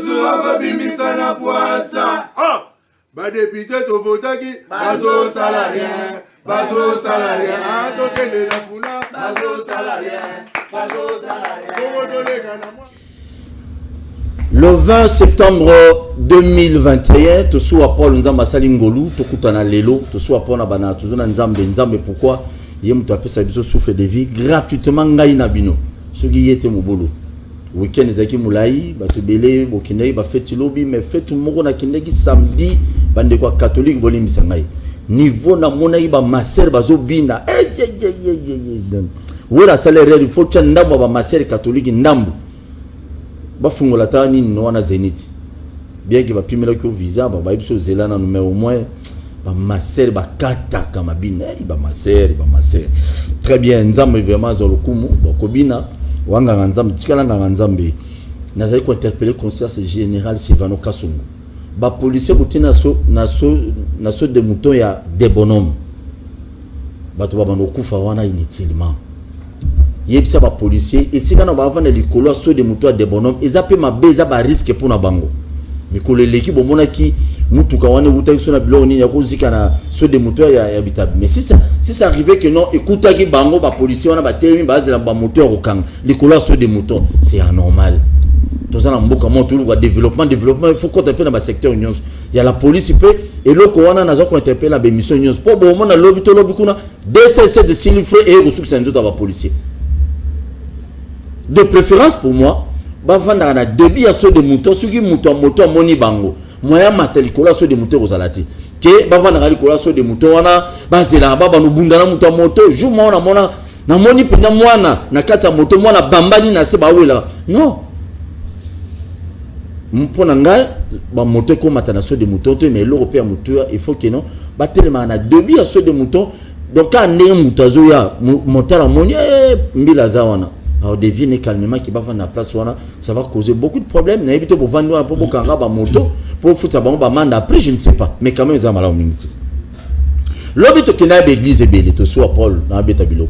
Zouzou bimisa na poasa. Ba député to votaki bazo salarien. Bazo salarien. Tokele la funa bazo salarien. Bazo salarien. Le 20 septembre 2021, tu sois Paul Nzamba Salingolu, tu kutana lelo, tu sois Paul Nabana, tu zona Nzambe, pourquoi yem tu appelles ça biso souffle de vie gratuitement ngai na bino. Ce qui était mon boulot. Week-end ezaki mulai, ba te belé, bo kindai ba fête lobby, mais fête moko na kindai samedi, bande kwa catholique boli misangai. Niveau na mona ba maser bazo bina. Wera salaire il faut tchandamba ba maser catholique ndambo. Bafungola tani no wana Zenith bien que ba pimela ko visa ba biso zelana no mais au moins ba maser ba kata kama bina ba maser très bien nzambe vraiment zo lokumu ba kobina wanga nzambe tikala nga nzambe nazali ko interpeller conscience général Sylvano Kasongo ba policier butina na so de mouton ya des bonhommes bato ba bano kufa wana inutilement yebisa ba policier et si kana ba vana likolo so de moto de bonhomme ezape mabeza ba risque pour na bango mikolo leki bomona ki mutuka wana uta so na bilo ni ya kozika na so de moto ya habitat mais si ça arrivait que non écoute ki bango ba policier wana ba telemi ba zela ba moteur okanga likolo so de moto c'est anormal tous en mboka moto le développement il faut qu'on interpelle dans ba secteur union il y a la police peut et loko wana nazo ko interpelle na ba mission union pour bomona lobby to lobby kuna DCC de silifre et ressources en ba policier. De préférence pour moi, bavanda na débit à ceux de moutons, ceux qui moutons moni bango. Moyen matelikola ceux de moutons aux alati. Que bavanda na likola ceux de moutons wana bazela baba no bunda na mouton moto, jou mona na moni pena mwana na kata moto mwana bambani na se bawela. Non. Mpona ngai ba moto ko matana ceux de moutons mais l'européen moteur il faut que non ba tellement na débit à ceux de moutons donc quand né moutazo ya montala moni mbila zawana. Alors devine calmement qui va faire la place ça va causer beaucoup de problèmes. N'a évité pour vendre pour bokanga ba moto pour foutre ba mande après je ne sais pas mais quand même ça mala minute. Lobi to kina be église belé to soit Paul na beta bilo.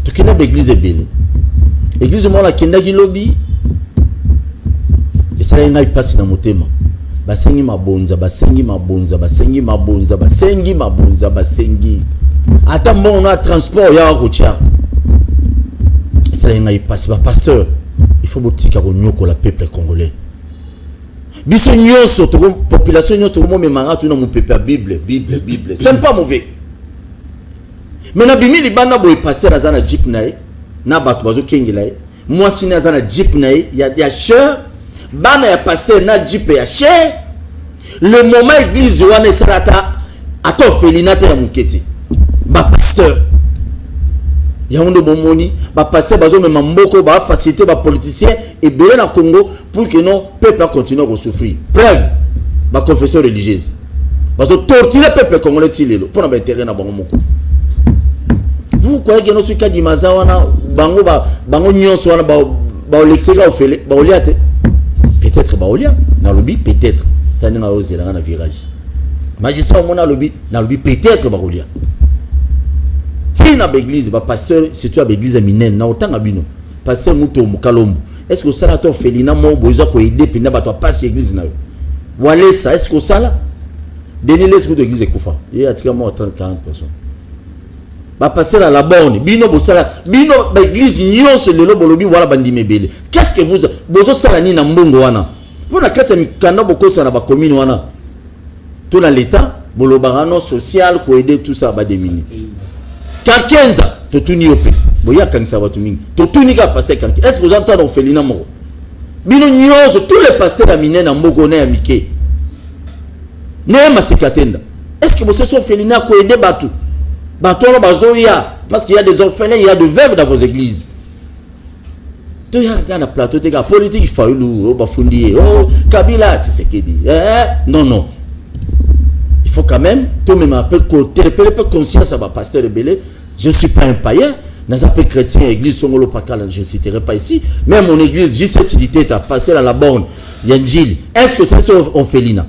To kina be église belé. Église mo la kina ki lobi. Et ça ngai passe na motema. Basengi mabonza. Ata mo na transport ya routier. Il passe pasteur il faut botika ko nyoko la peuple congolais biso nyonso to population nyonso to mo memanga to na mo peuple bible c'est pas mauvais mais na bimi libana boy pasteur azana jeep nae na bato bazo kengela moi sina azana jeep nae ya cher bana ya pasteur na jeep ya cher le moment église wana salata ato felinata ya muketi ba pasteur Yaoundé Bomoni, va passer bazo même mboko, va faciliter les politiciens et belé na Congo pour que non peuple continue à souffrir. Preuve, ma confession religieuse. Bazo torturer le peuple congolais tilelo pour n'avoir na bango moko. Vous croyez que nous sommes cas d'Imaza wana bango nyonso wana ba lexega ofele ba oliate. Peut-être ba olia na lobby peut-être. Tani na ozela na virage. Magistrat mona lobby na lobby peut-être ba olia. Na l'église ba pasteur c'est toi l'église minene na otanga bino pasteur muto mukalombo est-ce que ça la to felina mo boza ko aider pina ba to passe église na wale ça est-ce que ça là deni les de église kufa il y a pratiquement 30-40 personnes ba pasteur à la borne bino bo sala bino ba église nyonso lelo bolobi wala bandi mebele qu'est-ce que vous bozo sala ni na mbongo wana pona kata mikanda boko sana ba commune wana tout dans l'état bolobara social ko aider tout ça ba démini 15 to tuni ope boya kanisa watu mingi to tuni ka pasteur kanki est-ce que vous entendez au felina mo bino nyozo tous les pasteurs amine na mboko na amike ne masikatenda est-ce que vous savez felina ko aider batu no bazoya parce qu'il y a des orphelins il y a de veuves dans vos églises to ya kana plateau te ga politique faulu bafundi Kabila Tshisekedi non il faut quand même tout même un peu conscience à ma pasteur rebelle. Je ne suis pas un païen, n'a pas chrétien, église Songolo Pakala, je ne citerai pas ici. Même mon église, j'ai cette idée, tu as passé à la borne, Yanjil. Est-ce que c'est ça on fait l'ina?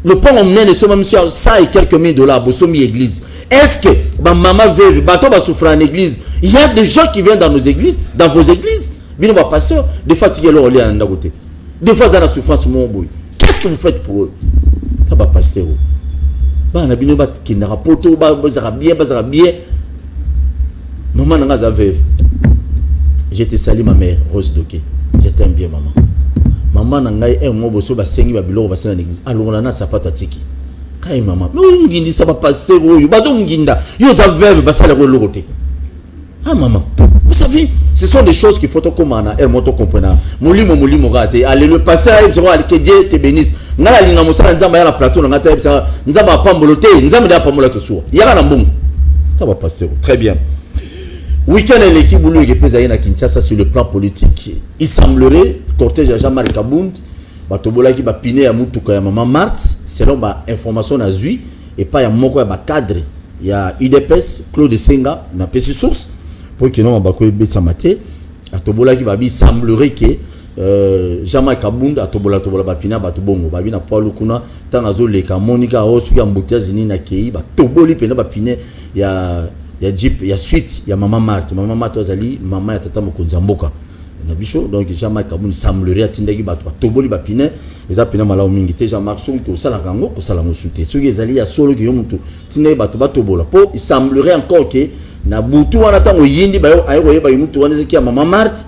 Le pont on mène sur même sur 100 et quelques mille dollars pour soumis église. Est-ce que ma maman veut, bateau va souffrir en église? Il y a des gens qui viennent dans nos églises, dans vos églises. Bien, pasteur, des fois, tu es là, on est à côté. Des fois, ça a souffrance, mon boy. Qu'est-ce que vous faites pour eux? Ça va passer. On a bien qui n'a pas poto, bien. Maman n'a pas veuve. J'étais salé ma mère, Rose Doké. J'étais bien maman. Maman n'a pas un mot bosso, ba sengi ba bilo ba sena l'église. Alors on a ça pas tatiki. Kai maman. Mais on dit ça va passer. Ba on ginda. Yo ça veuve ba ça le reloroté. Ah maman. Vous savez, ce sont des choses qu'il faut comprendre. Elle m'a comprendre. Molimo raté. Allez le passer là, ils seront allés que Dieu te bénisse. Ngala linga musala nzamba ya la plateau ngata yebisa nzamba pambolote nzamba ya pambola to so. Yaka na mbongo. Ça va passer. Très bien. Week-end l'équipe boulou qui pèse à Kinshasa sur le plan politique. Il semblerait cortège à Jean-Marc Kabound batobola qui va piner à mutuka ya maman Marthe selon ba information na zui et pas ya moko ya ba cadre. Il y a UDPS Claude Senga na PC source pour que non ba ko betsa maté atobola qui va bi semblerait que Jean-Marc Kabound atobola ba pina ba to bongo ba bi na Paul kuna tangazo leka Monica osu ya mbutazini na kei ba toboli pena ba pine ya Jeep, il y a suite, il y a maman Marthe Ozali, maman ya tata mokonzi mboka. Na biso donc Jean-Marc Kabound semblerait atindaki ba toboli ba pine, eza pina malamu mingi te Jean-Marc soki ko sala kango ko sala mosute. Soki ezali ya solo ki yo mutu tindaki ba tobola. Po il semblerait encore que na butu wana tango yindi ba yo ayo yeba mutu wana zeki ya maman Marthe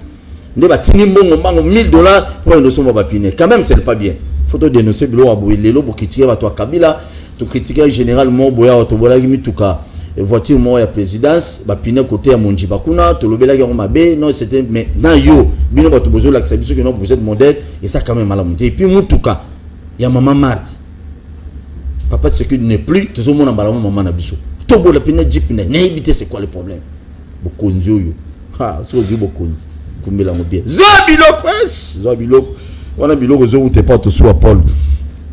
nde ba tini mbongo mango $1000 pour une somme ba pine. Quand même c'est pas bien. Faut te dénoncer bilo aboui lelo pour critiquer ba to Kabila, to critiquer généralement boya to bola kimi tuka voiture moi ya présidence ba pine côté ya Monji bakuna to lobela ki mabe non c'était mais na yo bino ba to bozo l'accès biso que non vous êtes modèle et ça quand même à la montée et puis mutuka ya maman Marthe papa ce que n'est plus tout le monde en balamo maman na biso to bola pine jeep na éviter c'est quoi le problème bokonzi yo ha so di bokonzi kumbela mo bien zo biloko wana biloko zo ute pas to so Paul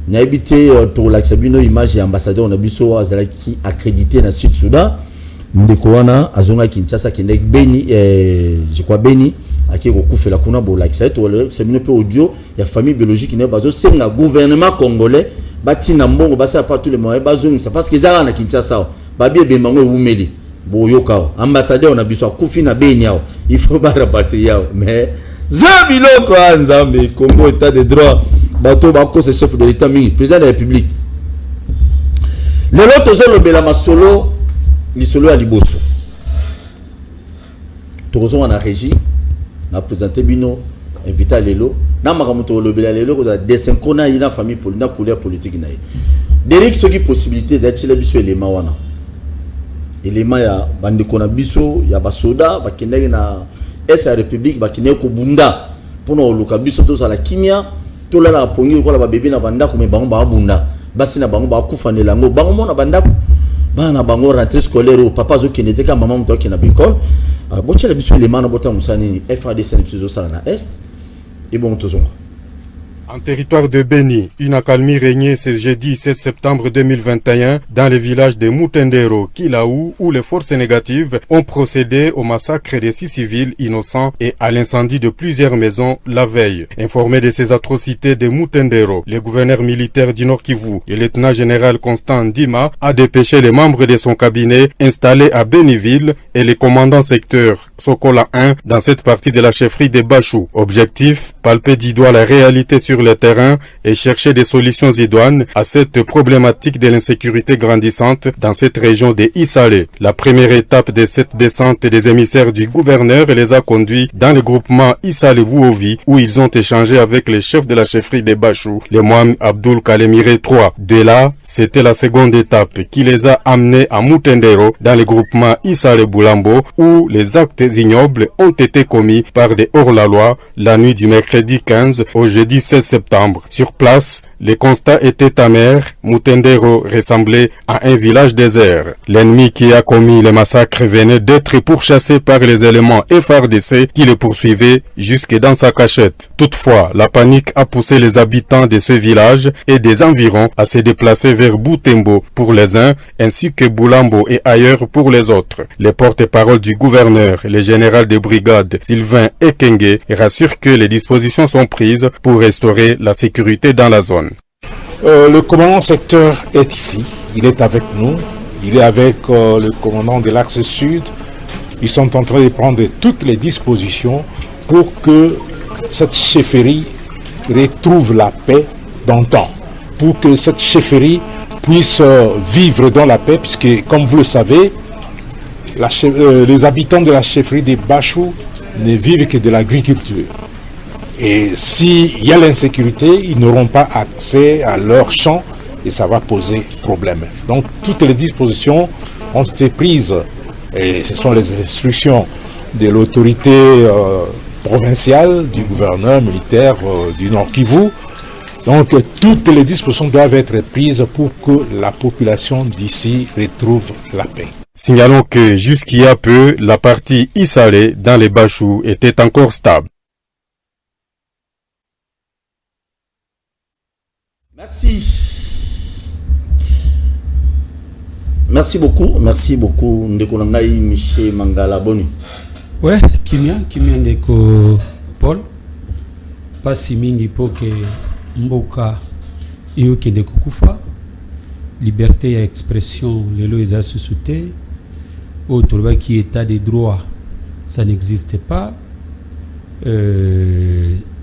n'a habité pour l'accès bino image et ambassadeur on a biso azalaki accrédité na Sud Soudan ndeko wana azonga Kinshasa kende Beni je crois Beni aki ko kufela kuna bo l'accès to c'est une peu audio ya famille biologique ne bazo senga gouvernement congolais batina mbongo basa pas tous les moyens bazongi c'est parce que zara na Kinshasa babi bemango umeli bo yoka ambassadeur on a biso kufi na Beni yao il faut pas rabattre yao mais zabiloko anzambe Congo état de droit bateau bako c'est chef de l'état mingi président de la République lelo tozo lobela masolo lisolo ya liboso tozo wana régie na présenté bino invité lelo na makamoto lobela lelo ko za désynchrona ina famille politique na couleur politique na Derek soki possibilité za tshela biso elema wana elema ya bandeko na biso ya basoda bakendaki na SA République bakine ko bunda pona oluka biso to sala kimia to la pongi ko la bébé na bandako me bango ba bunda basi na bango ba kufane lango bango mona bandako bana bango rentrée scolaire papa zo kenete ka maman mto na bicole bo tshela biso elema na bota musani FADC na biso sala na est et bon tozonga. En territoire de Beni, une accalmie régnait ce jeudi 16 septembre 2021 dans le village de Mutendero, Kilaou, où les forces négatives ont procédé au massacre de 6 civils innocents et à l'incendie de plusieurs maisons la veille. Informé de ces atrocités de Mutendero, le gouverneur militaire du Nord Kivu, le lieutenant-général Constant Ndima, a dépêché les membres de son cabinet installés à Beniville et les commandants secteur Sokola 1 dans cette partie de la chefferie de Bachou. Objectif, palper du doigt la réalité sur le terrain et chercher des solutions idoines à cette problématique de l'insécurité grandissante dans cette région de Isale. La première étape de cette descente des émissaires du gouverneur les a conduits dans le groupement Isale-Vuovi où ils ont échangé avec les chefs de la chefferie de Bachou, le Mohamed Abdul Kalemire III. De là, c'était la seconde étape qui les a amenés à Mutendero dans le groupement Isale-Boulambo où les actes ignobles ont été commis par des hors-la-loi la nuit du mercredi 15 au jeudi 16 septembre. Sur place, les constats étaient amers. Mutendero ressemblait à un village désert. L'ennemi qui a commis le massacre venait d'être pourchassé par les éléments FARDC qui le poursuivaient jusque dans sa cachette. Toutefois, la panique a poussé les habitants de ce village et des environs à se déplacer vers Butembo pour les uns ainsi que Boulambo et ailleurs pour les autres. Le porte-parole du gouverneur, le général de brigade Sylvain Ekenge, rassure que les dispositions sont prises pour restaurer la sécurité dans la zone. Le commandant secteur est ici, il est avec nous, il est avec le commandant de l'axe sud. Ils sont en train de prendre toutes les dispositions pour que cette chefferie retrouve la paix d'antan, pour que cette chefferie puisse vivre dans la paix, puisque, comme vous le savez, les habitants de la chefferie des Bachou ne vivent que de l'agriculture. Et s'il y a l'insécurité, ils n'auront pas accès à leurs champs et ça va poser problème. Donc toutes les dispositions ont été prises et ce sont les instructions de l'autorité provinciale, du gouverneur militaire du Nord Kivu. Donc toutes les dispositions doivent être prises pour que la population d'ici retrouve la paix. Signalons que jusqu'il y a peu, la partie Issalé dans les Bachou était encore stable. Merci beaucoup Ndekonangai Michel Mangala Boni. Ouais, kimia ndeko Paul. Pas si mingi pour que mboka iyo kende kukufa. Liberté d'expression, les lois à sous-souté. Autre qui état des droits, ça n'existe pas.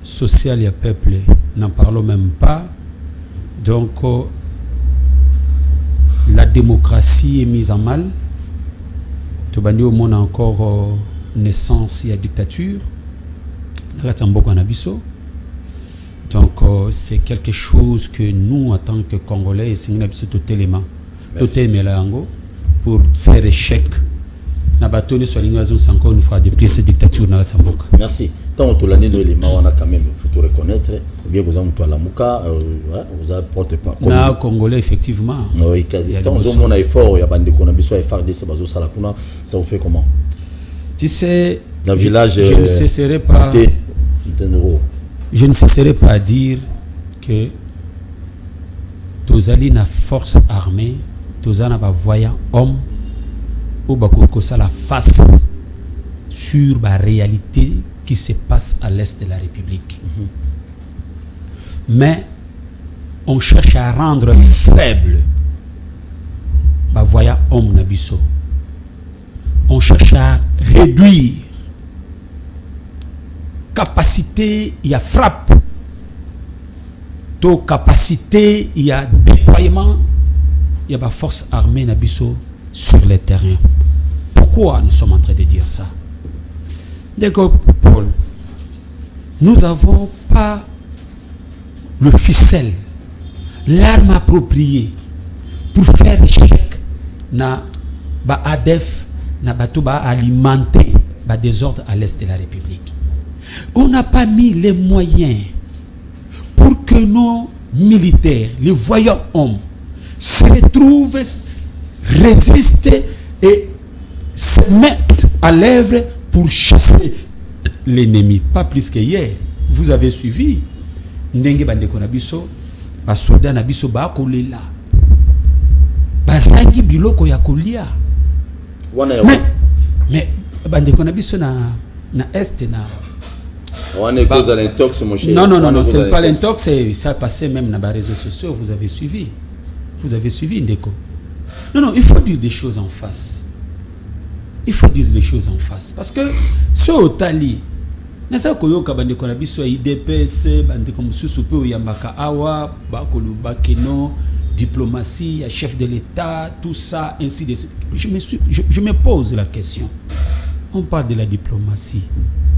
Social et peuple, n'en parlons même pas. Donc, la démocratie est mise en mal. Tobandi au monde encore naissance et dictature. Donc, c'est quelque chose que nous, en tant que Congolais, c'est une habitude tout élément. Tout élément pour faire échec. Nabatone sur l'invasion, c'est encore une fois depuis cette dictature. Merci. Tant que l'année de l'élément, on a quand même, il faut reconnaître, bien que vous avez la Mouka, vous avez porté pas. Na Congolais, effectivement. Oui, tant que on a effort, il y a bande de Konabis, FRD, ça vous fait comment? Tu sais, dans le village, je ne cesserai pas. Je ne cesserai pas à dire que tous allez na force armée, tous allez na voyant homme, ou que ça la face sur la réalité qui se passe à l'est de la République. Mais on cherche à rendre faible bah voyant homme nabiso. On cherche à réduire capacité, il y a frappe. To capacité, il y a déploiement, il y a la force armée nabiso sur le terrain. Pourquoi nous sommes en train de dire ça? D'accord, Paul. Nous n'avons pas le ficelle, l'arme appropriée pour faire échec na ba ADF, na bateau ba alimenter ba désordre à l'est de la République. On n'a pas mis les moyens pour que nos militaires, les voyants hommes, se retrouvent, résistent et se mettent à l'œuvre pour chasser l'ennemi. Pas plus que hier. Vous avez suivi. Ndenge bandeko nabiso, ba soldat nabiso ba kolela. Bazangi biloko ya kolia. Mais bandeko nabiso na est na on est cause à l'intox, mon cher. Non, c'est pas l'intox, ça passait même dans les réseaux sociaux, vous avez suivi. Vous avez suivi, Ndeko. Non, il faut dire des choses en face. Il faut dire les choses en face. Parce que ce Otali, nasa koyoka bandeko na biso IDPS, bandeko mususu pe oyambaka awa, bakolu bakeno, diplomatie, chef de l'État, tout ça, ainsi de suite. Je me pose la question. On parle de la diplomatie.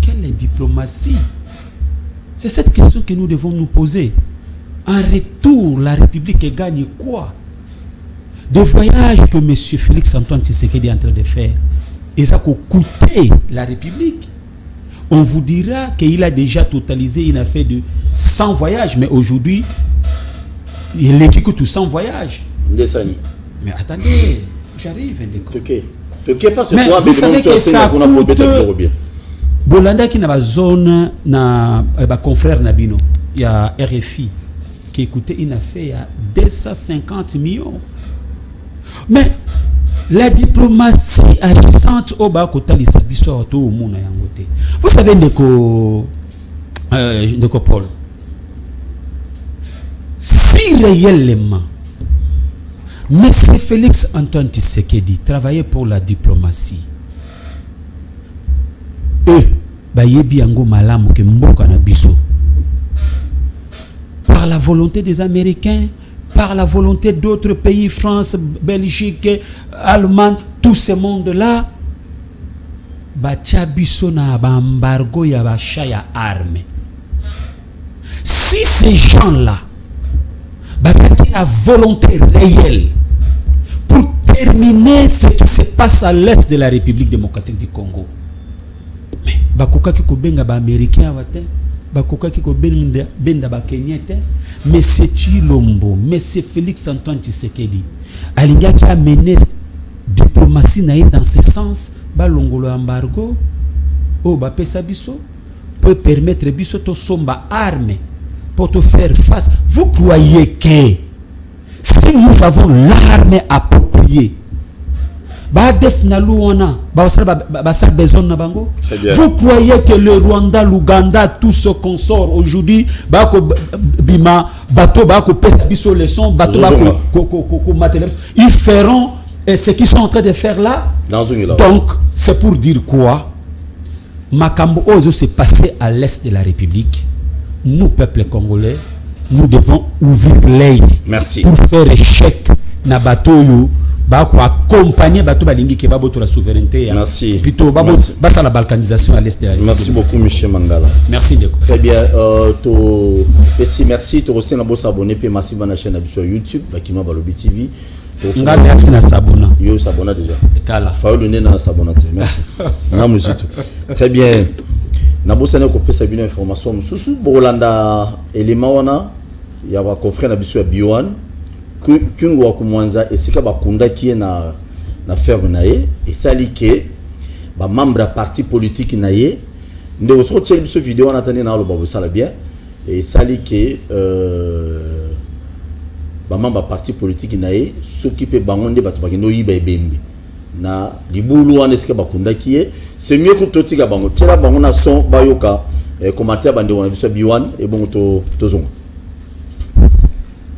Quelle est diplomatie? C'est cette question que nous devons nous poser. En retour, la République gagne quoi? Des voyages que M. Félix Antoine Tshisekedi est en train de faire, et ça a coûté la République. On vous dira qu'il a déjà totalisé une affaire de 100 voyages, mais aujourd'hui, il est dit que tout 100 voyages. Mais attendez, j'arrive. Mais vous savez que ça coûte... Bolanda qui n'a pas zone na confrère Nabino, il y a RFI qui écoutait une affaire à 250 millions. Mais la diplomatie agissante au bas côté les abisso au monde yangote. Vous savez Ndeko Paul. Si réellement M. Félix Antoine Tshisekedi travaillait pour la diplomatie, bayebi yango malamu ke mboka na biso par la volonté des Américains, par la volonté d'autres pays, France, Belgique, Allemagne, tout ce monde-là, bachabiso na embargo ya bacha ya armes. Si ces gens-là, ont la volonté réelle pour terminer ce qui se passe à l'est de la République démocratique du Congo, mais bakoka ki ko benga ba américain awate, bakoka ki ko benda ba kenyete, mais c'est Chilombo, mais c'est Félix Antoine Tshisekedi alinga qui a mené diplomatie naïe dans ce sens, ba longolo embargo o ba pesa biso peut permettre biso to somba armes pour te faire face. Vous croyez que si nous avons l'arme appropriée, vous croyez que le Rwanda, l'Ouganda, tout ce qu'on sort aujourd'hui, ils feront ce qu'ils sont en train de faire là? Donc, c'est pour dire quoi? Makambo Ozo s'est passé à l'est de la République. Nous, peuple congolais, nous devons ouvrir l'œil. Merci. Pour faire échec na bateau accompagner bateau balingi ke baboto la souveraineté. Merci. Plutôt bata la balkanisation à l'est de la République. Merci beaucoup, Michel Mangala. Merci Deko. Très bien. Merci. Tu aussi na s'abonner puis merci à la chaîne sur YouTube, Bakima Balobi TV. Merci na s'abonner. Yo s'abonner déjà. Kala. Faou le na s'abonner. Merci. Na musito. Très bien. Na bosana ko pesa bino information mususu bolanda élément wana ya ba confrère na biso ya Biwan kungu wa kumwanza esika bakunda ki na ferme naye esali ke ba membre parti politique naye ndo so tsheli biso vidéo wana tani na lo ba bosala bien esali ke ba membre parti politique naye s'occuper bangonde batu bakendo yiba ebembe na libulu wana esika bakunda ki c'est mieux que totika bango tela bango na son bayoka commentaire bande wana biso Biwan et bon to zonga.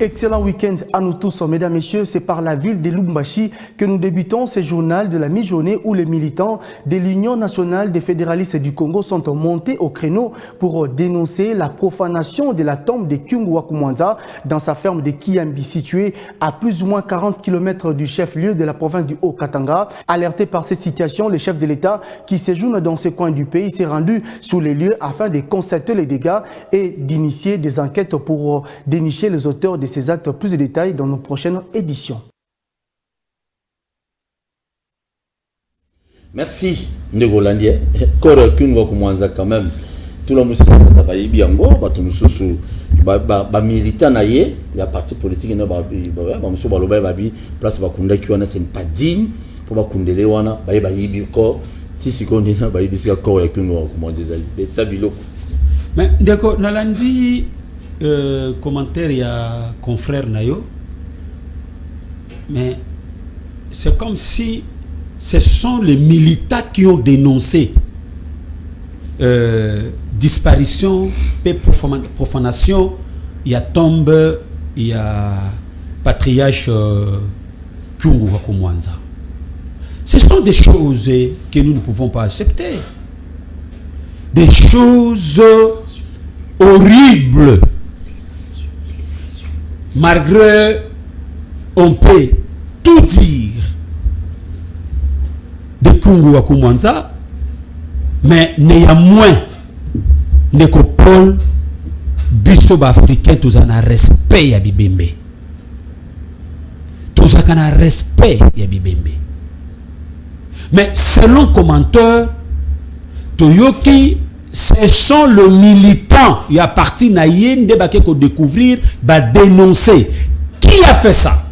Excellent week-end à nous tous, mesdames et messieurs. C'est par la ville de Lubumbashi que nous débutons ce journal de la mi-journée où les militants de l'Union nationale des fédéralistes du Congo sont montés au créneau pour dénoncer la profanation de la tombe de Kyungu wa Kumwanza dans sa ferme de Kiambi, située à plus ou moins 40 km du chef-lieu de la province du Haut-Katanga. Alerté par cette situation, le chef de l'État qui séjourne dans ce coin du pays s'est rendu sur les lieux afin de constater les dégâts et d'initier des enquêtes pour dénicher les auteurs de ces actes. Plus de détails dans nos prochaines éditions. Merci Ndegolandie. Kore Kyungu Kumwanza quand même. Tout le monde sait que ça va y bien go, ba tout mususu ba militant naie, il y a parti politique na ba musu ba loba ba bi place ba kunda kiwana c'est pas digne pour ba kundele wana ba yibi ko si sikondi na ba yibi sika ko ya Kyungu Kumwanza zali. Betabilo. Mais d'accord, Nalandi commentaire, il y a confrère Nayo, mais c'est comme si ce sont les militants qui ont dénoncé disparition, profanation, il y a tombe, il y a patriarche Kyungu wa Kumwanza. Ce sont des choses que nous ne pouvons pas accepter. Des choses horribles. Malgré, on peut tout dire de Kyungu wa Kumwanza, mais néanmoins, Nekopol, Bissoba africain, tous en a respect à Bibembe. Tous en a respect à Bibembe. Mais selon commentaire, Toyoki, ce sont les militants, il y a parti naïen de baké qu'on découvrir, va dénoncer. Qui a fait ça?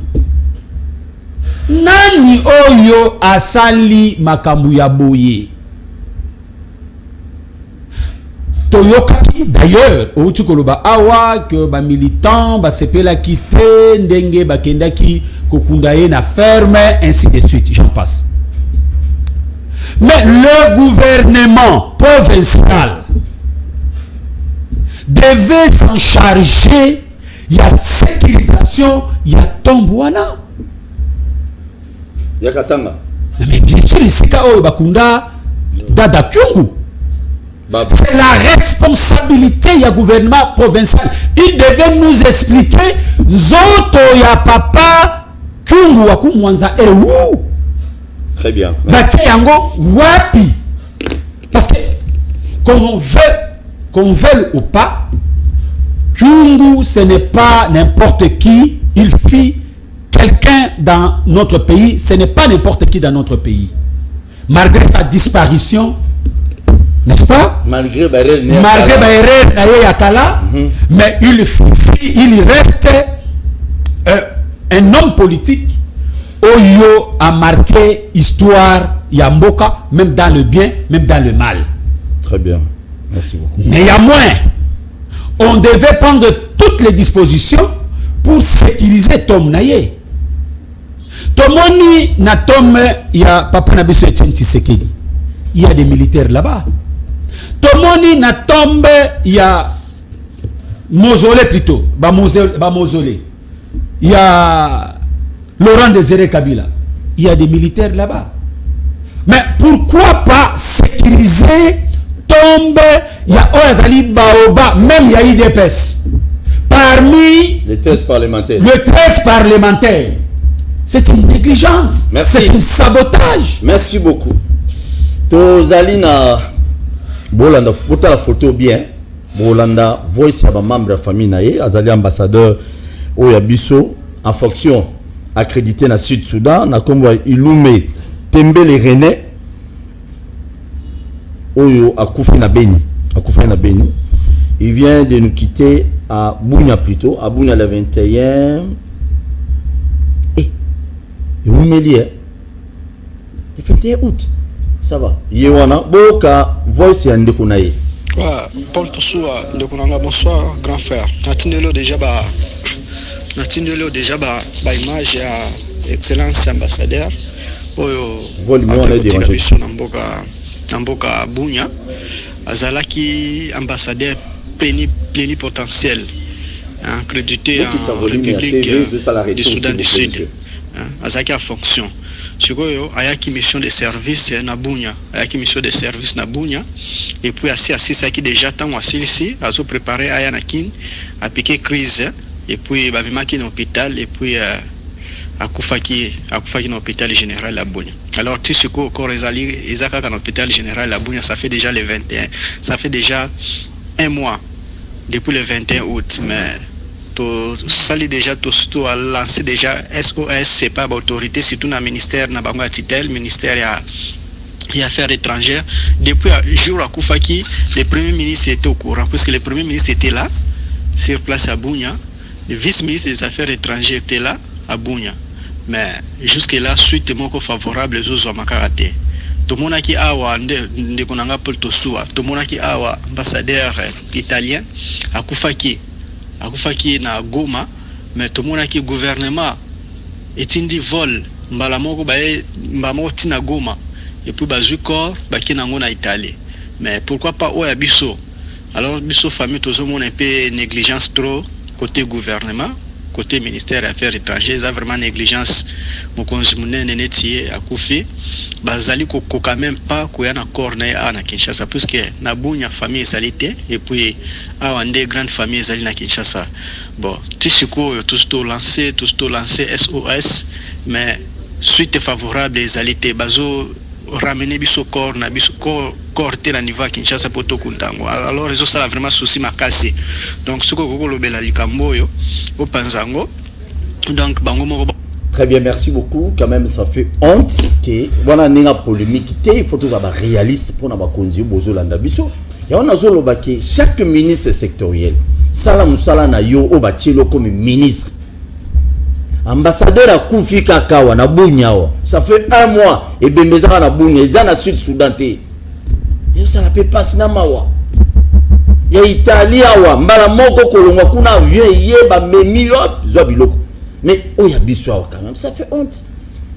Nani oyo asali makambu ya boye. Toyokaki d'ailleurs, au tukoloba awa que ba militant ba sepela kité ndenge bakendaki kokundaye na ferme ainsi de suite, j'en passe. Mais le gouvernement provincial devait s'en charger. Il y a sécurisation, il y a Tombouana. Il y a Katanga. Mais bien sûr, ici, Bakunda, Dada Kyungu. C'est la responsabilité du gouvernement provincial. Il devait nous expliquer Zoto ya papa Chungu waku Mwanza et où. Très bien. Batia yango wapi. Parce que qu'on veuille ou pas, Chungu ce n'est pas n'importe qui. Il fit quelqu'un dans notre pays. Ce n'est pas n'importe qui dans notre pays. Malgré sa disparition, n'est-ce pas? Malgré Bayer Naye Yakala, mais il reste un homme politique. Oyo a marqué histoire Yamboka, même dans le bien, même dans le mal. Très bien, merci beaucoup. Néanmoins, on devait prendre toutes les dispositions pour sécuriser Tom Naye. Tomoni na Tom, il y a Papa Nabiso Etienne Tshisekedi. Il y a des militaires là-bas. Tomoni na Tombe, il y a Mausolée plutôt. Mausolée. Il y a Laurent Désiré Kabila. Il y a des militaires là-bas. Mais pourquoi pas sécuriser Tombe? Il y a Oazali Baoba, même il y a IDPS. Parmi les 13 parlementaires. Le 13 parlementaires. C'est une négligence. C'est un sabotage. Merci beaucoup. Tozalina Bolanda, pour la photo bien. Bolanda, voice à membre de la famille Naye, Azali ambassadeur Oyabiso, en fonction accrédité na Sud-Soudan, na Kombo Ilume Tembele René, Oyo Akoufi na Beni. Il vient de nous quitter à Bounia plutôt, à Bounia le 21. Le 21 août. Ça va. Yewana, Boka, voice et Andeko Naye. Paul Toussoua, bonsoir, grand frère. Natindelo déjà image à excellence ambassadeur. Volume on est dérangé. Namboka Bounia, Azalaki ambassadeur plénipotentiel, crédité en République du Soudan du Sud. Azaki a fonction. Sikoyo ayaki mission de service na Bunya, ayaki mission de service na Bunya, et puis assis saki déjà tant ici, azo préparé aya na kin, a piqué crise, et puis ba maki na hôpital, et puis akufaki na hôpital général la Bunya. Alors tu sais quoi encore Isaka dans hôpital général la Bunya, ça fait déjà le 21, ça fait déjà un mois depuis le 21 août, mais sali déjà tout a lancé déjà SOS, c'est pas l'autorité, surtout dans le ministère na bango titel ministère et affaires étrangères. Depuis un jour à Koufaki, le premier ministre était au courant parce que le premier ministre était là sur place à Bunya, le vice-ministre des affaires étrangères était là à Bunya, mais jusque là suite moko favorable aux hommes karaté. Tout le monde qui a de konanga Paul Toussoua, tout le monde qui a ambassadeur italien à Koufaki na Goma, mais tout le monde qui gouvernement etindi vol mbala moko tina Goma et puis bazui corps baki nango na Italie. Mais pourquoi pas oya biso? Alors biso famille tozo mon un peu négligence trop côté gouvernement, côté ministère des affaires étrangères, ça vraiment négligence. Mon consumer neneti akufi bazali ko quand même pas ko yana corps na Kinshasa parce que na Bunya famille salité et puis a des grandes familles zali na Kinshasa. Bon, tout lancé SOS, mais suite favorable les alités bazo ramener biso corps na biso corps te na niveau Kinshasa poto kundango. Alors réseau ça vraiment souci makasi. Donc ce ko lobela likambo yo au panzango. Donc bango moko. Très bien, merci beaucoup. Quand même, ça fait honte que voilà une polémique. Il faut toujours être réaliste pour nous conduire bozo landa biso. Et on a zolo baké chaque ministre sectoriel. Salam salana yo obachilo comme ministre. Ambassadeur à Koufi Kakawa na Bunyao. Ça fait un mois et Bembezara na Bunya, ils na Sud-Soudan te. Et ça n'a pas passé na mawa. Ya Italie awa, mbala moko kolongwa kuna avion yeba memi yo zobiloko. Mais oh, il y a bisous quand même, ça fait honte.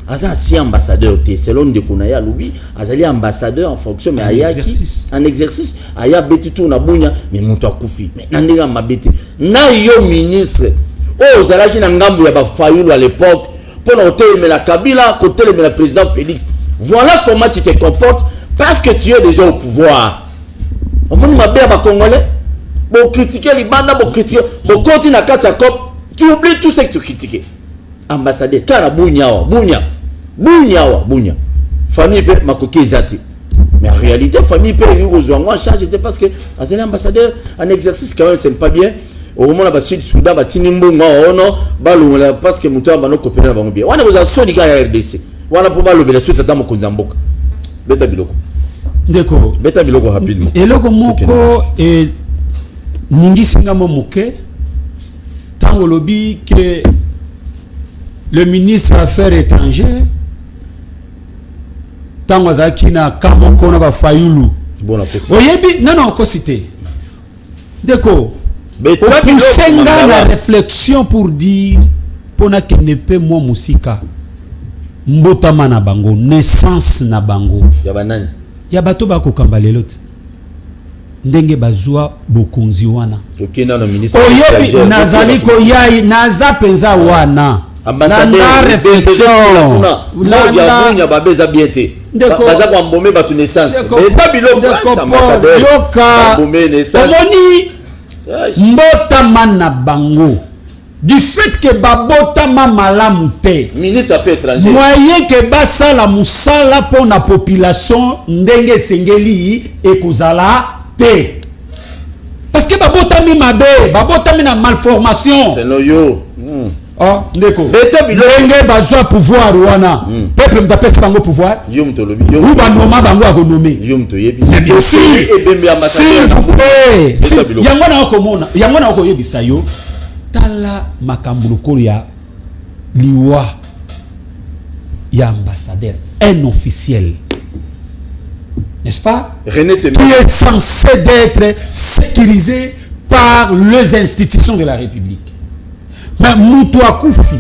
Aza si ambassadeur, selon de Konaya Loubi, Azali ambassadeur en fonction, mais en exercice, Aya Betitou na Bunya, mais Mouta Koufi, mais Nandega Mabeti. Na yo ministre, oh, Zalaki Nangambu Yaba Fayoulou à l'époque, pour l'ôter mais la Kabila, côté mais le président Félix. Voilà comment tu te comportes, parce que tu es déjà au pouvoir. On m'a bien à Congolais. Bon critiquer les bandes, bon critiquer, bon continuer à casser cop. Tu oublies tout ce que tu critiques. Ambassadeur, kana bunya. Famille peut m'accoquer zati. Mais en réalité, famille peut y avoir en charge parce que as ambassadeur en exercice quand même c'est pas bien. Au moment là sud Soudan ba tinimbonga ono balonga parce que muto ba no coopérer na bango bien. Wana vous a soni ka RDC. Wana pour ba lobela tout tata mo konzamboka. Beta biloko. Ndeko. Beta biloko rapidement. Et loko moko et ningi singa mo moke. Tango lobi que le ministre des Affaires étrangères tango azaki na kamoko na ba fayulu. Bon la possible. Oyebi non ko cité. Ndeko. Poussenga la réflexion pour dire pona kende pe mo musika mbotama na bango naissance na bango ya banani ya bato ba kokamba lelo ndenge bazwa bokonzi wana tokenda na ministre oyebi nazali ko yai naza penza wana ambassadeur réflexion la bunya babeza bienté baza kwa mbome batu naissance eta biloko ambassadeur yoka mbome naissance omoni mbotama na bango du fait que babotama malamu te ministre affaires étrangères moyen que basala musala pour la population ndenge sengeli ekozala te parce que babotami mabe babotami na malformation c'est no yo oh ndeko ndenge bazwa pouvoir wana peuple mtapesa bango pouvoir yo mtolobi yo ou banoma bango akonome yo mtoyebi bien sûr ebembe ya masakhe yango na okoyebisa yo tala makambo ya liwa ya ambassadeur un officiel n'est-ce pas René qui est censé d'être sécurisé par les institutions de la République. Mais Moutoua Koufi,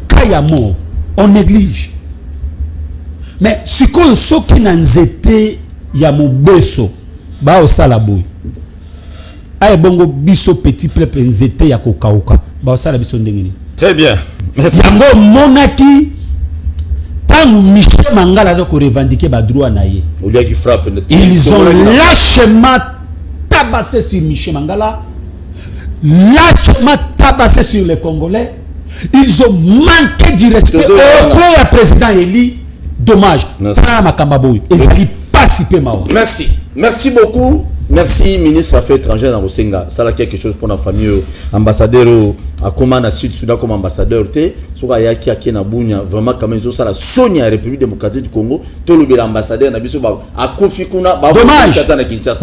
Kaya mort, on néglige. Mais si qu'on sait qu'il n'a été ya mobeso, ba osalaboy. Aye bongo biso petit peuple nzete ya kokauka, ba osala biso ndengini. Très bien. Merci. Yango monaki tant Michel Mangala a revendiqué ba droit na ye. Ils ont lâchement tabassé sur Michel Mangala, lâchement tabassé sur les Congolais. Ils ont manqué du respect au président Eli. Dommage. Merci. Merci beaucoup. Merci, ministre des Affaires étrangères dans Rosenga. Ça a quelque chose pour la famille. Ambassadeur à comment na Sud-Soudan comme ambassadeur. Soka yaki aki na bunya vraiment quand même ça la Sonia République démocratique du Congo. Tout le ambassadeur na biso ba akufi kuna ba dommage.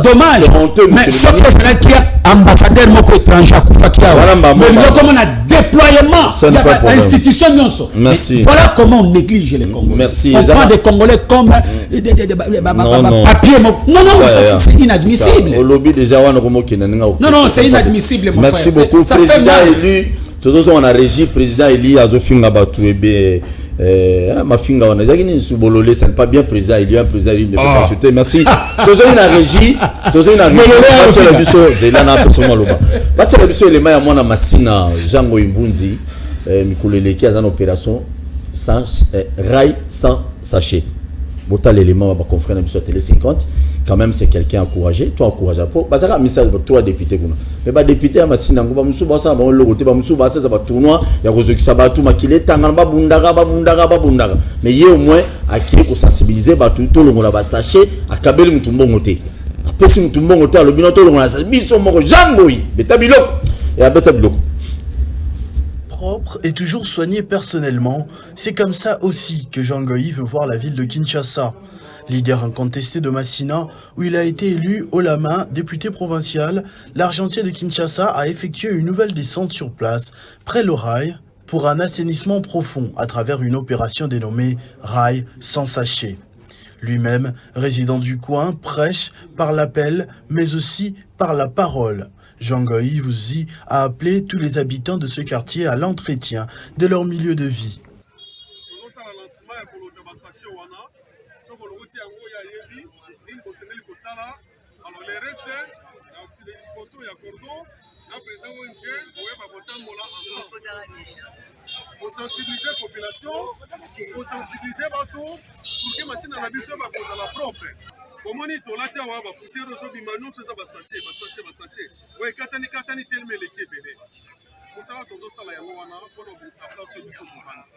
Dommage. C'est honteux. Mais ce président qui est ambassadeur moko étranger à Koufakia. Mais il y a comme un déploiement. Il y a institution nyonso. Merci. Voilà comment on néglige les Congolais. Merci. On prend des Congolais comme papier. Non, c'est inadmissible. Au lobby déjà non, c'est inadmissible. Merci beaucoup. Président élu, tous on a régi président élu à Zofinga Batouebe. Ma finga on a dit que Soubololé c'est pas bien président élu, un président élu ne peut pas consulter. Merci. Tous on a régi, tous on a régi. La biso, c'est là na personne loba. Parce que la biso les mains à moi na Massina, Jango Imbunzi, Mikulele qui a une opération sans rail sans sachet. Botal l'élément va confrère sur télé 50 quand même c'est quelqu'un encouragé toi encouragé pour parce que message toi député kuna mais ba député à Masina ngo ba musuba ça ba logoté ba musuba ça ba tournoi ya kozokisa ba tout makile tanga ba bundaka mais yé au moins à qui ko sensibiliser ba tout le monde ba sachet akabeli mutumbongo te apesi mutumbongo te alobino to longo na biso moko jangoyi betabilo et à betabilo propre et toujours soigné personnellement, c'est comme ça aussi que Jean Goï veut voir la ville de Kinshasa. Leader incontesté de Massina, où il a été élu haut la main, député provincial, l'argentier de Kinshasa a effectué une nouvelle descente sur place, près le rail, pour un assainissement profond à travers une opération dénommée Rail sans sachet. Lui-même, résident du coin, prêche par l'appel, mais aussi par la parole. Jean Goï Vouzi a appelé tous les habitants de ce quartier à l'entretien de leur milieu de vie. Pour sensibiliser la population, pour sensibiliser pour que machine à la biso va cause la propre. Comment est-ce que tu as poussé dans ce bimano, c'est ça, sachet. Oui, katani tellement les kébélé. Pour ça, tu as ça là, pour nous ça place sur le monde.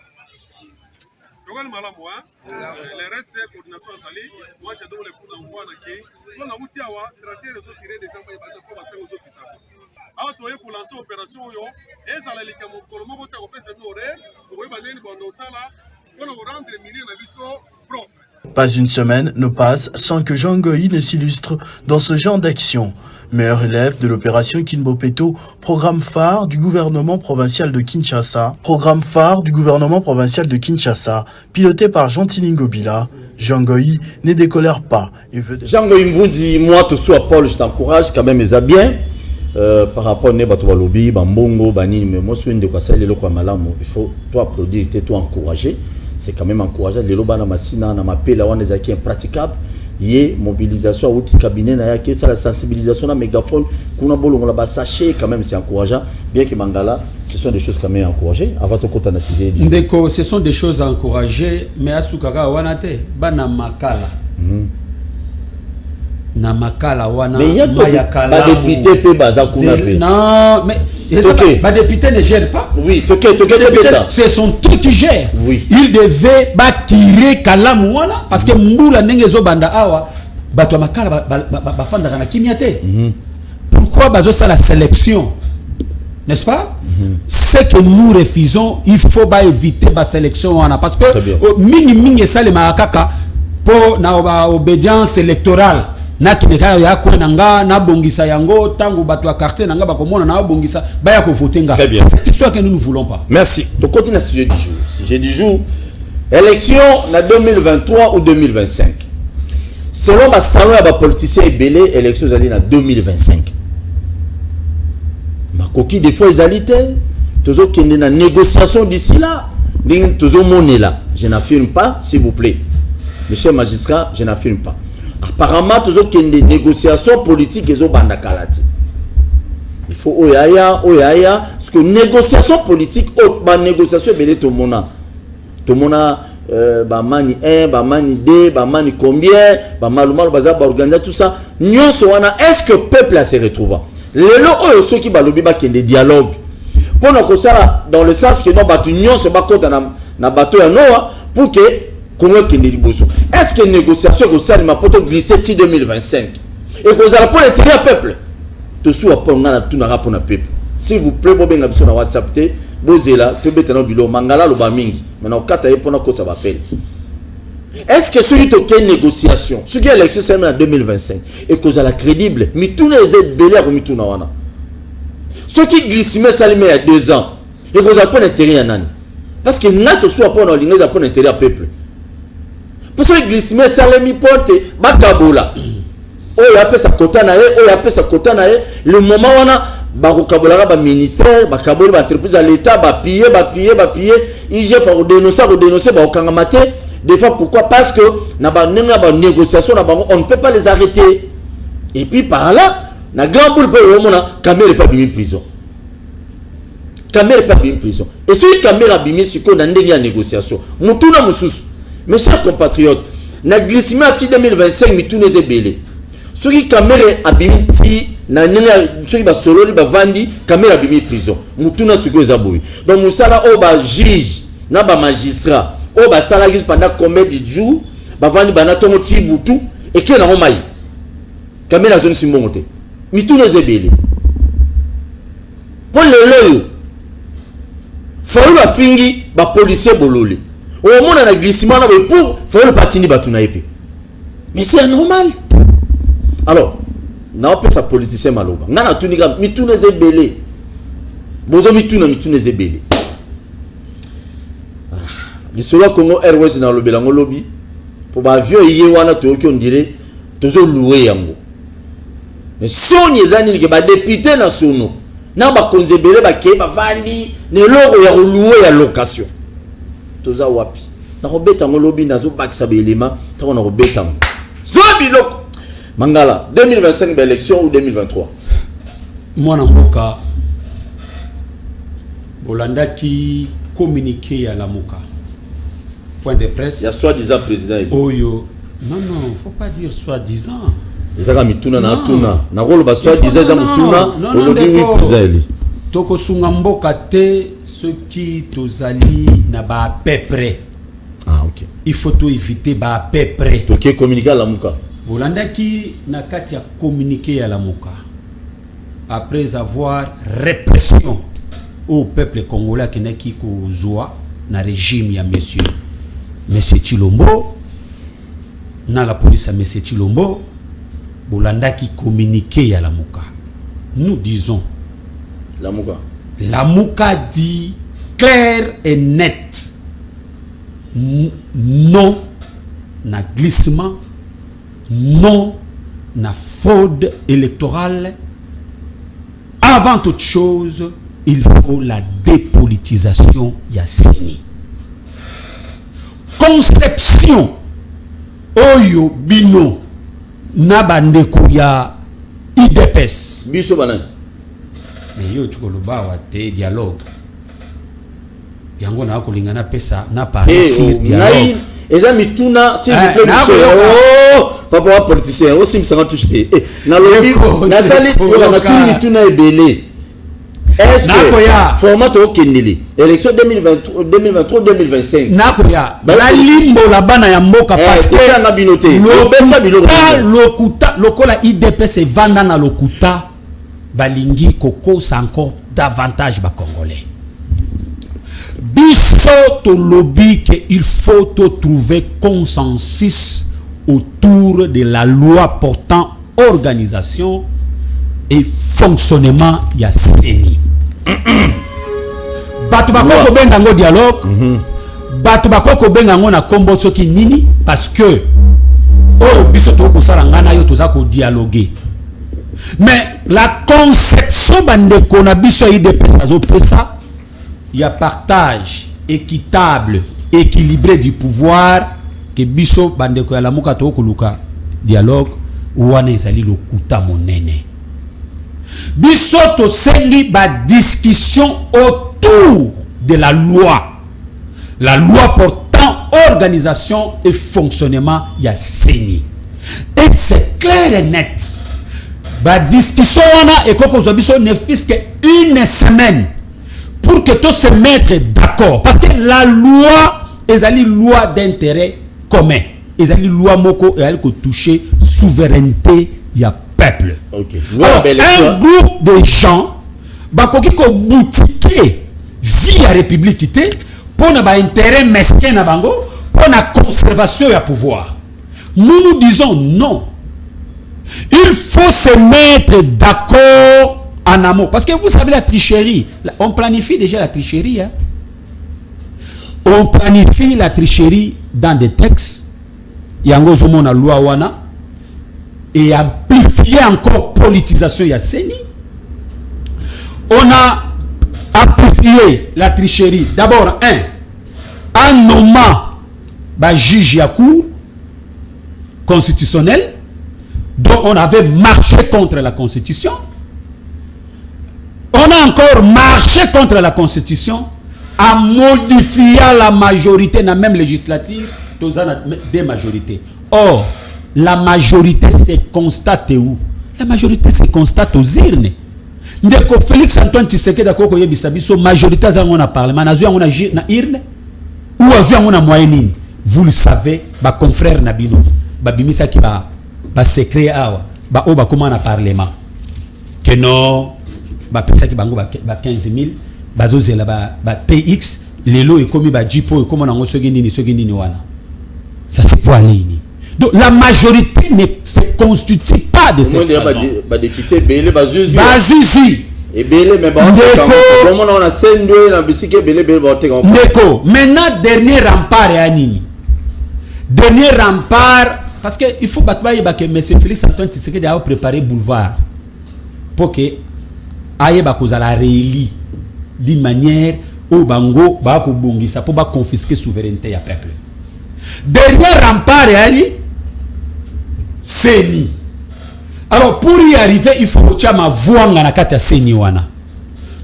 Tu vois le mal à moi, le reste c'est coordination sali. Moi, je donne les coups d'envoi à qui. Si on a outil à traiter les autres, tirer des gens pour passer aux autres. Alors, tu es pour lancer l'opération, et ça les camons, pour le moment, tu as fait cette horaire, pour évaluer le bon ça là, pour nous rendre les milliers de bisous propres. Pas une semaine ne passe sans que Jean Goï ne s'illustre dans ce genre d'action. Meilleur élève de l'opération Kinbopeto, programme phare du gouvernement provincial de Kinshasa. Piloté par Jean Tiningobila, Jean Goï ne décolère pas et veut... Jean Goï vous dit, moi, tout soit Paul, je t'encourage quand même, ça bien. Par rapport à Nebato Lobby, Bambongo, Banini, mais moi, je suis un de Kassai, il faut toi applaudir, toi encourager. C'est quand même encourageant. Les lobana masina na mapela wana ezaki impraticable. Yé mobilisation à outil cabinet na yaki ça la sensibilisation na mégaphone kuna bolongo la ba sachet quand même c'est encourageant. Bien que Mangala, ce sont des choses quand même encouragées. Avant ton compte na CG. Ndeko, ce sont des choses à encourager, mais asukaka wana te bana makala. Na makala wana mais il y a des députés pe baza kuna pe. Non, mais les députés ne gèrent pas. Oui, c'est son truc qui gère. Oui. Il devait tirer Kalamu wana parce que mbula nengezo banda awa bato makala ba fanda kana kimiate. Pourquoi bazo ça la sélection? N'est-ce pas? C'est que nous refusons, il faut éviter la sélection wana parce que mingi ça les marakaka pour na obédience électorale. Na kimeka ya ko nanga na bongisa yango tango bato a quartier nanga bakomona na bongisa ba ya ko voter nga. C'est histoire que nous ne voulons pas. Merci. Donc continue à sujet du jour. Sujet du jour, élection en 2023 ou 2025. Selon ma salon ya ba politicien ebelé, élection zali en 2025. Ma coquille des fois ezalité, tozo kende na négociation d'ici là, ding tozo monnaie là. Je n'affirme pas, s'il vous plaît. Monsieur magistrat, je n'affirme pas. Apparemment, toujours qu'il y a des négociations politiques et banda kalati. Il faut oyaya, parce que négociation politique, négociation belé tout le monde ba mani 1, ba mani 2, ba mani combien, ba malumal baza ba organiser tout ça. Nyon soana, est-ce que le peuple se retrouve? Les lots ceux qui balobi ba des dialogues. Pour nous ça dans le sens que non batu nyon se ba kota na bateau ya noa pour que est-ce que les négociations pour glisser 2025 et que vous allez pour l'intérêt du peuple tout soit pour le peuple s'il vous plaît vous avez besoin de WhatsApp vous là tout bête dans bilo mangala lo ba mingi maintenant kata pour na ko ça va faire est-ce que celui qui a une négociation ce qui est l'élection c'est en 2025 et que vous allez crédible mais tout les belé comme tout na wana ceux qui glissent mais ça il y a 2 ans et que vous allez pour l'intérêt à nani parce que n'a tout soit pour l'intérêt pour l'intérêt du peuple. Pour ce glissement, ça les mi porte, bakabola. Oh, il appelle ça kotanae, le moment où on a barokabola, ba ministère, bakabola, ba entreprise à l'État, ba piller, il faut dénoncer, ba okangamate. Des fois, pourquoi? Parce que na ba négociation, on ne peut pas les arrêter. Et puis par là, na grand boule pour le moment, Kamel est pas bimi prison. Et si Kamel a bimi, c'est qu'on a une négociation. Moutouna moussous. Mes chers compatriotes, na glissement à 2025, mais tout n'est belé. Ceux qui caméra abimiti, na ceux qui ba solo li ba vandi, caméra abimi prison. Mutuna ce que zaboui. Donc musala o ba juge, na ba magistrat, o ba sala juste pendant combien de jours, ba vandi ba na tongo ti butu et que na romai. Caméra zone simonte. Mais tout n'est belé. Pour le loyo, faut la fingi ba policier bololé. Au moment où on a glissement, pour faire le parti, mais c'est normal. Alors, on peut sa politicien maloba. On a tout négam, mais tout n'est belé. Bozo mi tout n'est belé. Le solo Congo Airways dans le Belango lobby pour ba vieux yewana to on dirait toujours loué yango. Mais si on y est que ba député nationaux, na ba konzebele ba ke ba vandi ne loro ya loué ya location. Toza wapi na robeta ngolobi nazo bakisa belema tako na robeta soit biloko mangala 2025 élection ou 2023 mwana mboka bolanda qui communiqué à la moka point de presse ya soit disant président oyo Non, faut pas dire soi-disant. Ezaka mituna na tuna. Na rolo ba soi-disant za mutuna, olodimi puzeli. Toko sunga mboka te ceux qui tozali na ba à peu près. Ah OK. Il faut tout éviter ba à peu près. Toke communiquer la muka. Bolanda ki na kati ya communiquer à la muka. Après avoir répression au peuple congolais qui n'a qui kozwa na régime ya monsieur Chilombo na la police à monsieur Chilombo bolanda qui communiquait à la muka. Nous disons la muka dit clair et net non na glissement, non na fraude électorale. Avant toute chose, il faut la dépolitisation Yassini. Conception Oyo Bino Nabandeko ya IDPS. Biso banan. Mais yo chukoloba wa te dialogue. Yango na kolingana pesa na partir dialogue. Eza mituna s'il vous plaît monsieur. Oh, papa politicien aussi me touché. Na lobi na sali na tuni mituna ebele. Est-ce que format au Kendeli élection 2023-2025 nakoya la limbo la bana ya mboka parce que na binote lokuta lokola IDPS vanda na lokuta balingi koko encore davantage ba congolais biso to lobby que il faut trouver consensus autour de la loi portant organisation et fonctionnement ya CENI. Batu bakoko benga ngo dialogue. Batu bakoko benga ngo na kombo soki nini parce que oh biso to ko sala ngana yo toza ko dialoguer. Mais la conception bande ko na biso IDPS azo pesa ya partage équitable, équilibré du pouvoir que biso bande ko ya lamuka to ko luka dialogue wana ezali lokuta monene. Bisoto sengi ba discussion autour de la loi portant organisation et fonctionnement ya CENI. Et c'est clair et net. Ba discussion wana et koko zobiso ne fils que une semaine pour que tous se mettre d'accord parce que la loi ezali loi d'intérêt commun. Ezali loi moko et elle ko toucher souveraineté ya peuple. Okay. Alors, un groupe de gens bakoki ko boutiquer via république pour na ba intérêt mesquin na bango pour na conservation ya pouvoir. Nous disons non. Il faut se mettre d'accord en amont parce que vous savez la tricherie, on planifie déjà la tricherie hein? On planifie la tricherie dans des textes yango zomo na loi wana et amplifier encore politisation ya CENI. On a amplifié la tricherie d'abord en nommant ba juge ya cour constitutionnel dont on avait marché contre la constitution. On a encore marché contre la constitution en modifiant la majorité dans la même législative des majorités. Or la majorité se constate où? La majorité se constate aux urnes. Ndeko Félix Antoine Tshisekedi akoko yebisa biso majorité za ngona parlement na zwa ngona na urne ou azwa ngona moyenne. Vous le savez, ba confrère Nabino, ba bimisa ki ba secret awa, ba o ba comment na parlement. Que non, ba pesa ki bango ba 15,000, ba zozela ba TX, lelo e komi ba jipo e komo na ngosogi nini wana. Ça se voit là. Donc la majorité ne se constitue pas de cette façon. Député Belé Bazuzi. Et Belé mais comment on a sendé na bisike Belé voter en. Neko, maintenant dernier rempart et anini. Dernier rempart parce que il faut que monsieur Félix Antoine Tshisekedi a préparé boulevard pour que aye ba kozala rééli d'une manière au bango ba ko bongisa pour ba confisquer souveraineté ya peuple. Dernier rempart et ali CENI. Alors pour y arriver, il faut que ma voix na kati ya CENI wana.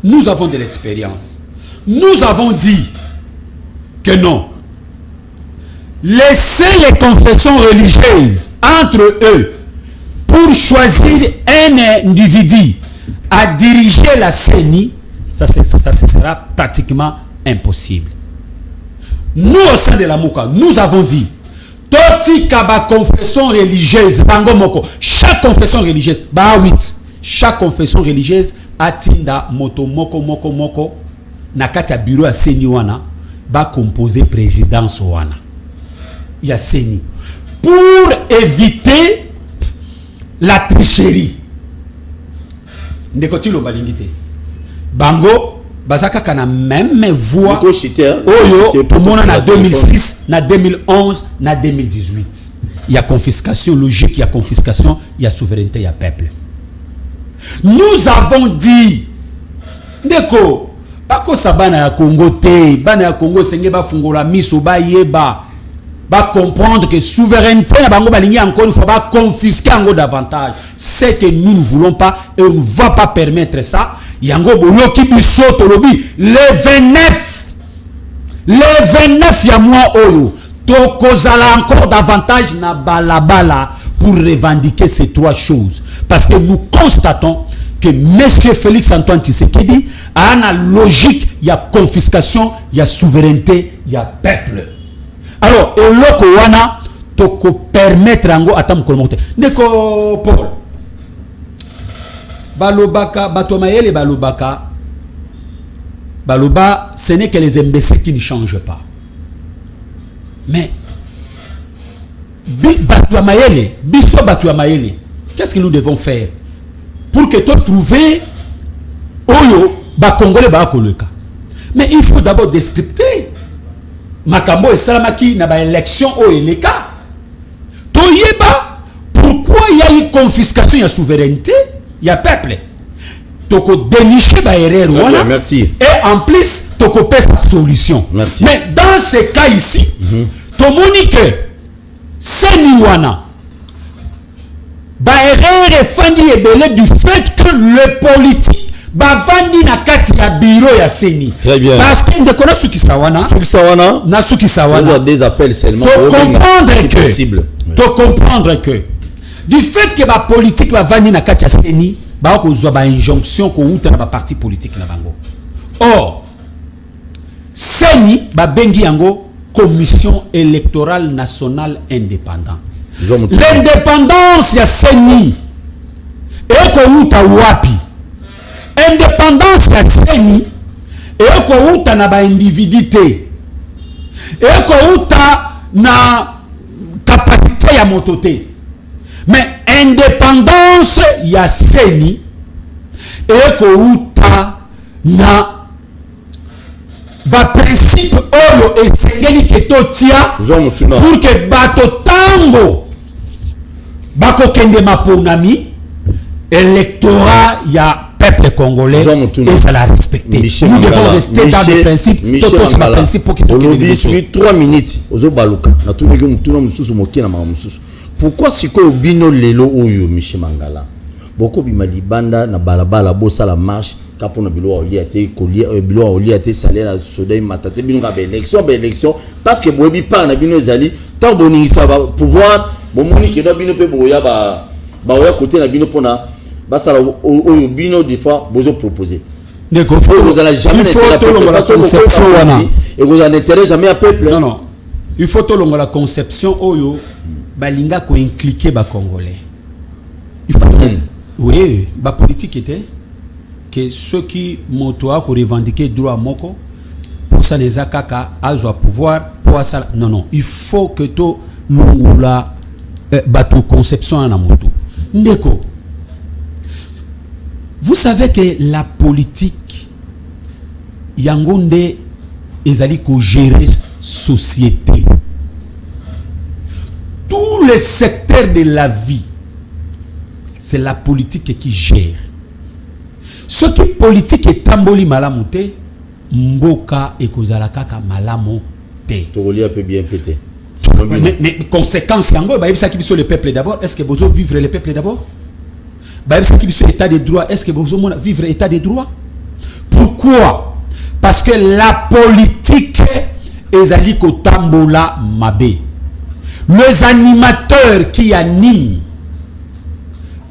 Nous avons de l'expérience. Nous avons dit que non. laissez les confessions religieuses entre eux pour choisir un individu à diriger la CENI, ça sera pratiquement impossible. Nous, au sein de la Mouka, nous avons dit, Toti Kaba confession religieuse, chaque confession religieuse, chaque confession religieuse atinda moto moko nakati ya bureau ya CENI wana ba composer présidence wana ya CENI pour éviter la tricherie. Ndekoti lo balingite bango bazaka kana même voix oyo pour moi en 2006 na 2011 na 2018 il y a confiscation logique, il y a confiscation, il y a souveraineté, il y a peuple. Nous avons dit ndeko bako sabana ya Congo te bana ya Congo senge ba fungola miso ba yeba ba comprendre que souveraineté na bango balingi encore une fois ba confisquer encore davantage. C'est que nous ne voulons pas et on ne va pas permettre ça. Yango boyoki biso tolobi le 29 ya mois oyo tokozala encore davantage na balabala pour revendiquer ces trois choses parce que nous constatons que monsieur Félix Antoine Tshisekedi a une logique, il y a confiscation, il y a souveraineté, il y a peuple. Alors, eloko wana toko permettre ango atam kolomote. Neko Paul. Balobaka, batomayele balobaka. Baloba, ce n'est que les imbéciles qui ne changent pas. Mais batomayele, biso batomayele. Qu'est-ce que nous devons faire pour que tu trouves oyo ba congolais ba koleka? Mais il faut d'abord descripter makambo et salamaki na ba élection au eleka. Toyeba pourquoi il y a eu confiscation, il y a souveraineté, il y a peuple. Toko dénicher ba erreur voilà. Merci. Et en plus toko pèse la solution. Merci. Mais dans ce cas ici, to monique CENI wana ba erreur fandi ebele du fait que le politique ba vandi na kati ya bureau ya CENI. Très bien. Parce que de connaître ce qui sawana na ce qui sawana des appels seulement pour comprendre que possible. To comprendre que du fait que ba politique ba vandi na kati ya CENI ba ko zo ba injonction ko uta na ba parti politique na bango. Or CENI ba bengi yango Commission électorale nationale indépendante. L'indépendance ya CENI eko uta wapi? Indépendance ya CENI eko uta na ba individuité. Eko uta na capacité ya mototé. Mais indépendance ya CENI eko uta na ba principe oyo esengeli ke totia pour que bato tango bako kende maponami électorat ya peuple congolais et ça la respecter. Nous devons rester dans des principes. Tous les principes pour qu'il y ait 3 minutes ozo baluka na tout le monde mususu moki na mususu. Pourquoi siko bino lelo oyo Michel Mangala boko bimali banda na balabala bosa la marche kapona bilo oliate collier bilo oliate salaire soda matate bino ka élection parce que boyebi pa na bino ezali tant boningisa ba pouvoir bomoni ke do bino pe boya ba oya côté na bino pona basala oyo bino des fois bozo proposer ndeko vous allez jamais la conception wana et vous en intérêt jamais à peuple. Non il faut to longa la conception oyo balinga ko impliquer ba congolais. Il faut oui ba politique était que ceux qui motoa ko revendiquer droit moko pour ça les akaka azo pouvoir pour ça non il faut que to longula bato conception na moto ndeko. Vous savez que la politique yangonde ezali ko gérer société. Tous les secteurs de la vie, c'est la politique qui gère. Ce qui politique est tamboli malamote, mboka et kozalaka ka malamote. Togolia peut bien péter. Mais conséquence yango, ba yebisa ki biso le peuple d'abord, est-ce que bozo vivre le peuple d'abord? Ba yebisa ki biso état de droit, est-ce que bozo vivre état de droit? Pourquoi? Parce que la politique ezali ko tambola mabe. Les animateurs qui animent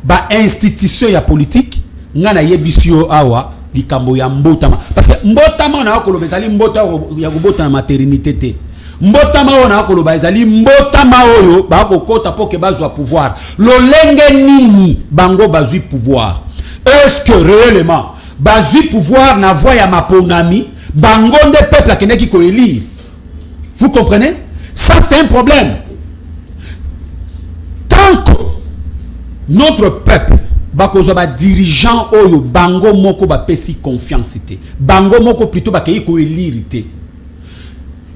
ba institution ya politique ngana yebisio awa likambo ya mbotama parce que mbotama na koloba ezali mbota ya kobota na maternité te mbotama ona koloba ezali mbotama oyo ba kokota poke bazwa pouvoir lolenge nini bango bazwi pouvoir est-ce que réellement bazwi pouvoir na voix ya maponami bango nde peuple akendeki ko élire vous comprenez ça c'est un problème tant que notre peuple bakozwa ba dirigeant oyo bango moko ba pesi confiance te bango moko plutôt bakei ko élire te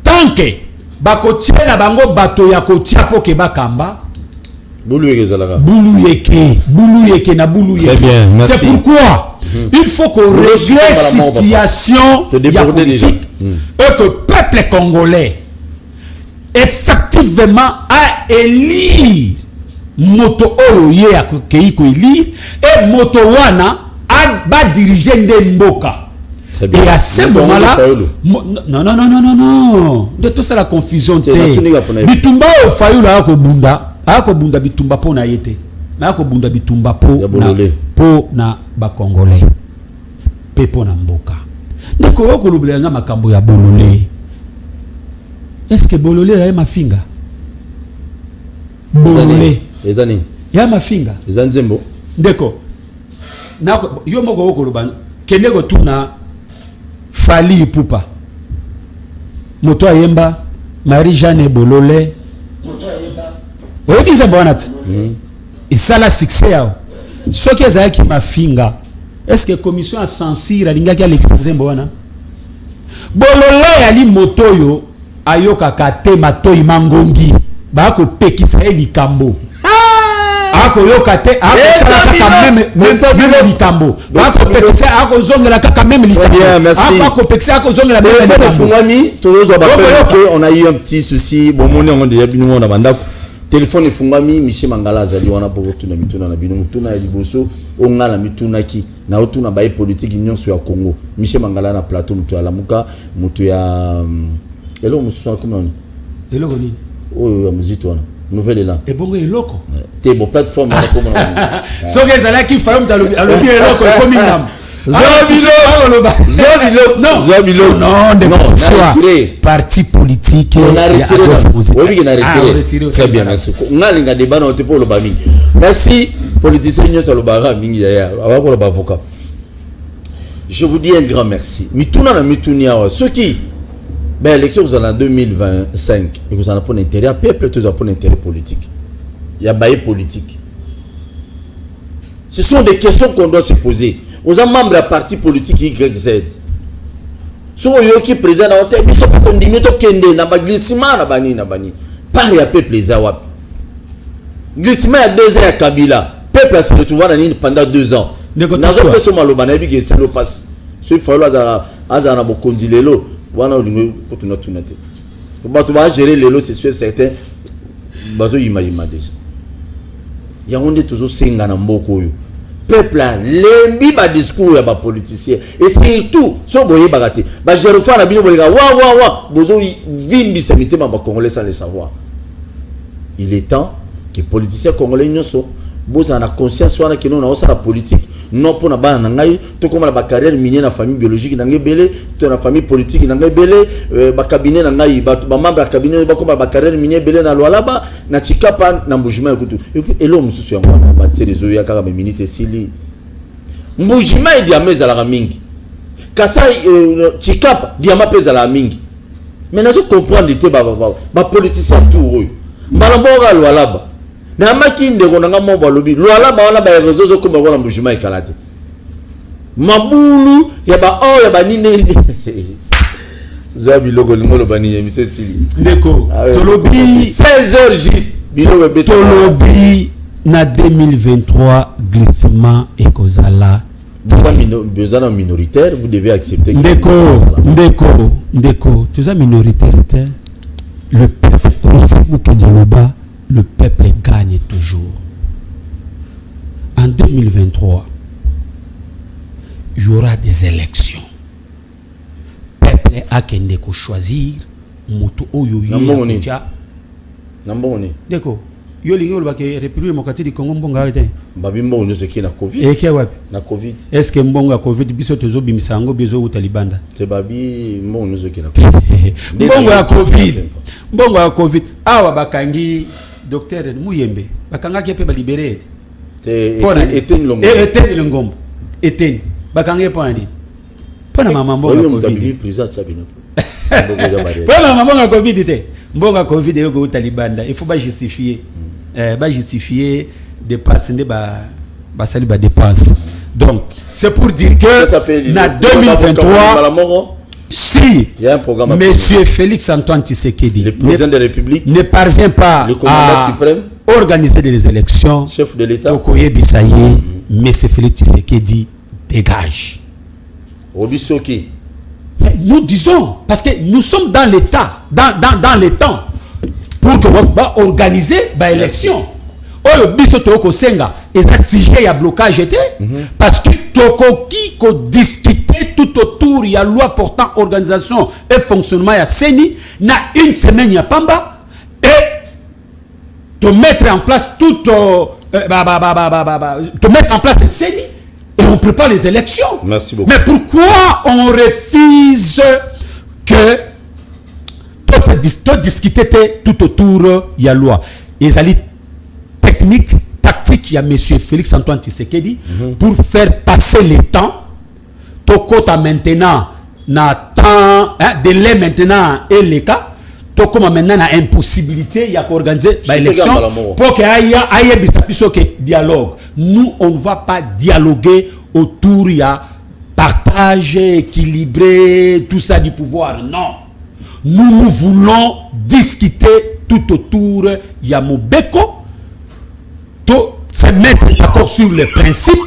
tant que bakotiela bango bato ya kotia poke bakamba bulu yeke na bulu yeke. Très bien, merci. C'est pourquoi il faut qu'on règle la situation politique et que le peuple congolais effectivement a élire moto oyo ye akei ko élire et moto wana a diriger ndemboka. Et à ce moment-là, non, de tout ça la confusion. Bitumba au fayou la ako bunda bitumba po na yete, na ako bunda bitumba po na ba congolais, pepo na mboka. Ndeko oko lubele nga makambo ya bolole. Est-ce que bolole ya mafinga? Bolole. Ezani. Ya mafinga. Ezanzembo. Ndeko. Na yo moko oko lubana. Kenego tuna Fali Ipupa moto ayemba Marie-Jeanne Bolole oyebiza bonat isala succès yao soki ezalaki mafinga est-ce que commission a censure alingaki alexander mbona Bolole ali moto yo ayokaka te matoi mangongi bako pekisa likambo ako yokate ako sala même likambo ako pekisa ako zongela kaka même likambo ako pekisa ako zongela même likambo fungami tozo ba on a eu un petit souci bon moni on déjà binu on a bandako téléphone fungami Michel Mangala azali wana poko tuna mituna na binu mutuna ya liboso ongala mituna ki na otuna ba politique nyonso ya Congo Michel Mangala na plateau mutu ya lamuka mutu ya elo musu comme on elo goni oh ya muzito wana nouvelle là et bon eloko t'es bon plateforme comme on so que ça qui fait dans le eloko comme nam parti politique on a retiré très bien merci ngalinga débat na pour le bami merci politicien nyo salobara mingi ya awako le avocat je vous dis un grand merci mituna na mitunia ceux qui ben l'élection vous en 2025 et vous en avez pour intérêt peuple tous pour intérêt politique il y a bail politique ce sont des questions qu'on doit se poser aux membres de parti politique YZ so yo qui président na hotel biso ko ndimi to kende na glissement na bani par ya peuple za wapi glissement à 2 ans à Kabila peuple a se retrouvé dans pendant 2 ans na ko peso maloba na bi que ça le passe so faut aza na bokonzi lelo wana olingo ko tunate ko ba to ba gérer lelo c'est sûr certain bazo imaginer déjà ya onde toujours senga na mboko yo peuple lembi ba discours ya ba politicien et surtout so boye bagate ba gérer fa na bino bolinga wa bozo vimbi sa mitema ba congolais sans le savoir il est temps que politiciens congolais nyonso boza na conscience wana que non na osala politique non pour na bana ngai to comme la carrière minière na famille biologique na ngebele to na famille politique na ngebele ba cabinet na ngai ba membre ya cabinet ba comme ba carrière minière belé na Lualaba na Chikapa na Mbujima ekutu elo mususu yango na ba terezo ya kaka minute sili Mbujima e diameza la mingi kasa Chikapa diama pesa la mingi mais nazo comprendre te ba politicien tout oyo malambo ga Lualaba na maki ndeko nanga mo balobi Lualaba wana ba réseau zo comme ko na Mbujima ekalate mabulu ya ba o ya ba nini zabi logo ngolo bani ya mise sili ndeko tolobi 16h juste bilo beto tolobi na 2023 glissement ekozala besoin minoritaire vous devez accepter ndeko tu as minoritaire le peuple le peuple gagne toujours. En 2023, il y aura des élections. Le peuple a qu'à choisir moto oyo Namboni. Deko. Yo lingo ba ke République démocratique du Congo mbonga ete. Babimbo nous qui na Covid. Et qui wapi? Na Covid. Est-ce que mbonga Covid biso tozo bimisango biso utalibanda? C'est babi mbongo nous qui na Covid. Mbongo ya Covid. Mbongo ya Covid. Awa bakangi docteur Muyembe. Bakanga ki pe ba libérer. Eten Longombo. Eten Longombo. Eten. Bakangi po ani. Pona mama mbonga Covid. Pona mama mbonga Covid te. Mbonga Covid yo go utalibanda. Il faut pas justifier. Ba justifier dépense de ba sali ba dépense. Donc c'est pour dire que na 2023 si il y a un programme monsieur Félix Antoine Tshisekedi le président de la République ne parvient pas à organiser des élections, chef de l'État Okoye Bisaye, monsieur Félix Tshisekedi dégage. Obisoki. Nous disons parce que nous sommes dans l'état dans les temps pour que va organiser ba élection. Oyo biso toko senga eza sujet ya blocage était parce que tokoki ko discuter tout autour il y a loi portant organisation et fonctionnement ya CENI na une semaine ya pamba et de mettre en place tout de mettre en place CENI et on prépare les élections. Merci beaucoup. Mais pourquoi on refuse que tout discuter tout autour il y a loi ezali technique, tactique, il y a M. Félix Antoine Tshisekedi pour faire passer le temps. Tokota maintenant, na temps, délai maintenant et les cas. Tokoma maintenant na impossibilité, il y a qu'organiser l'élection pour qu'il y ait dialogue. Nous, on ne va pas dialoguer autour, il y a partage, équilibré, tout ça du pouvoir. Non. Nous voulons discuter tout autour, il y a Mobeko. Se mettre d'accord sur les principes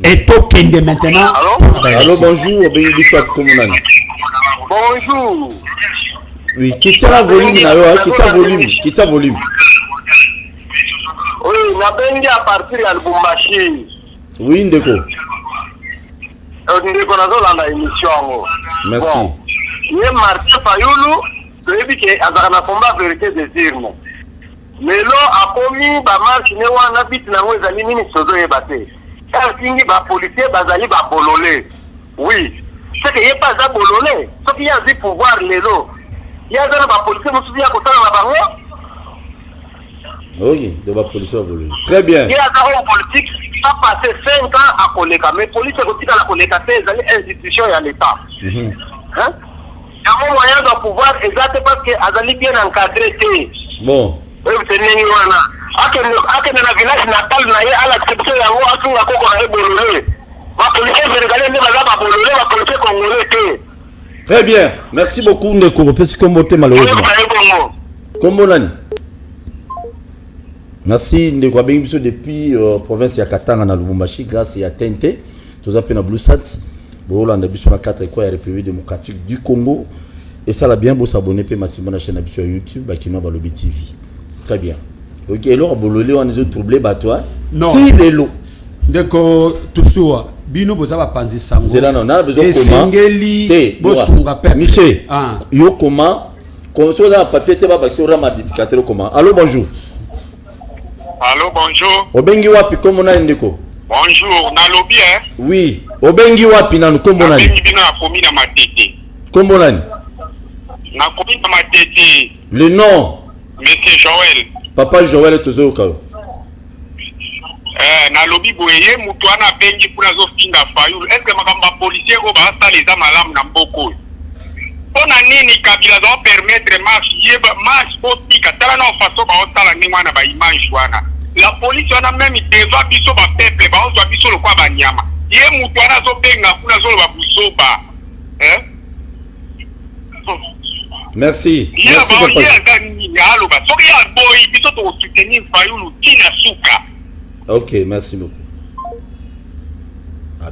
et tout kende maintenant. Allô, bonjour, bonjour. Oui, quitte la volume, quitte la volume. Oui, na bengi à partir de Lubumbashi. Oui, ndeko. Ndeko na zo la émission. Merci. Ye Martin Fayulu, celui qui a na combat vérité désir. Mais là, à commis, ba marche ne wana bit na ngo ezali nini sozo yebate. Singi ba policier bazali ba bololé. Oui. C'est que y pas za bololé. Ce qui y a du pouvoir lelo. Y a za ba policier musu ya kotala na bango. Oui, de ba policier bololé. Très bien. Y a za en politique, ça passé 5 ans à koleka, mais police kotika la koleka c'est ezali institution ya l'état. Hein? Y a un moyen de pouvoir exact parce que azali bien encadré. Bon. Oui, c'est nini wana. Ake na village natal na ye ala accepter yango atunga koko na ebololé. Ba policier sénégalais ne va pas bololé, ba policier congolais té. Très bien. Merci beaucoup Ndeko, parce que monter malheureusement. Comment nani? Merci Ndeko Abengiso depuis province ya Katanga na Lubumbashi grâce à TNT. Tous appelés na Bluesat. Bon, on a biso na 4 quoi la République démocratique du Congo. Et ça l'a bien beau s'abonner pe massivement na chaîne sur YouTube Bakino Balobi TV. Très bien. OK, alors bololé on est troublé ba toi. Non. Si les lots. Ndeko toujours bino bozaba panzi sango. Zela non, on a besoin comment. Sengeli bosunga pe. Monsieur. Yo comment comme ça dans papier te ba baxo rama modificateur comment. Allô bonjour. Allô bonjour. Obengi wapi comme na Ndeko? Bonjour, na lobby hein? Oui, obengi wapi na kombo nani? Obengi bino na komi na matete. Kombo nani? Na komi na matete. Le nom? Monsieur Joël. Papa Joël tozoka. Na lobby boye mutu ana bengi kuna zo finga Fayulu. Est-ce que makamba policier ko ba saleza malamu na mboko? Pona nini kabila zo permettre marche yeba marche otika tala na façon ba osala ni mwana ba image wana. La police wana même devant biso ba peuple ba onzo biso lo kwa ba nyama. Ye mutu ana zo benga kuna zo ba busoba. Merci. Merci papa. Ok, merci beaucoup.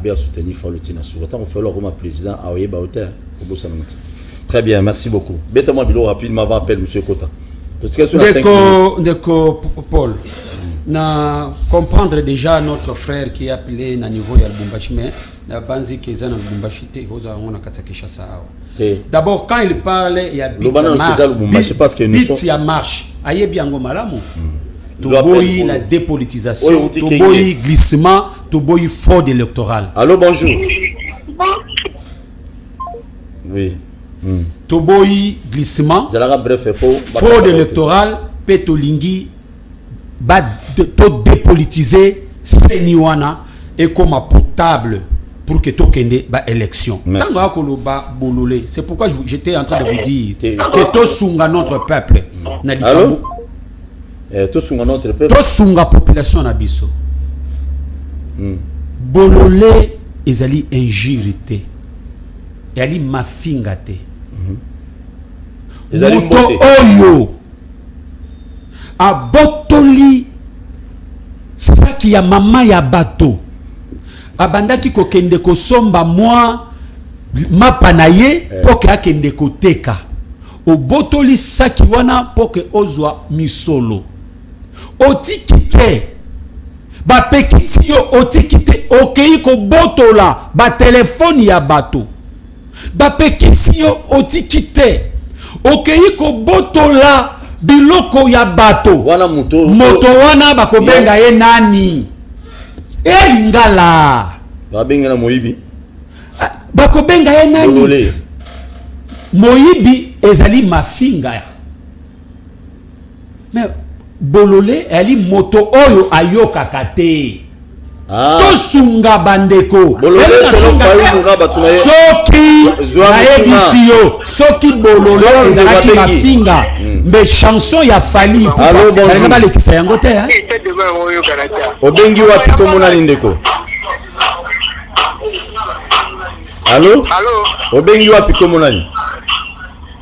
Bien soutenir Fayulu Tina Souka. Tant qu'on fait le Roma président à Oyeba Hôtel. Très bien, merci beaucoup. Bêtez-moi Bilo rapidement avant appel monsieur Kota. Ndeko Paul. na comprendre déjà notre frère qui est appelé na niveau ya Lubumbashi, mais na banzi qui est na Lubumbashi te koza on kata Kinshasa. D'abord quand il parle il y a bit ya marche ayebi yango malamu. Toboyi la dépolitisation, toboyi glissement, toboyi fraude électorale. Allô, bonjour. Oui. Toboyi glissement, fraude électorale, pétolingi, to dépolitiser, seniwana et comme potable pour que tokende ba élection. C'est pourquoi j'étais en train de vous dire que to sunga notre peuple. Allô? To sunga notre peuple. To sunga population na biso. Bololé ezali injurité. Ezali mafingate. Moto oyo abotoli saki ya mama ya bato abandaki kokende kosomba mwa mapa na ye poke akende koteka obotoli saki wana poke ozwa misolo otikite bapekisi yo otikite okei kobotola ba telefone ya bato bapekisi yo otikite okei kobotola biloko ya bato wana moto wana bakobenga ye nani elingala babenga na moyibi bakobenga ye nani moyibi ezali mafinga mais bolole ali moto oyo ayokaka te tosunga bandeko soki ayebisi yo soki bolole ezalaki mafinga mbe chanson ya fali balekisa yango te obengi wapi tomonani ndeko allo obengi wapi tomonani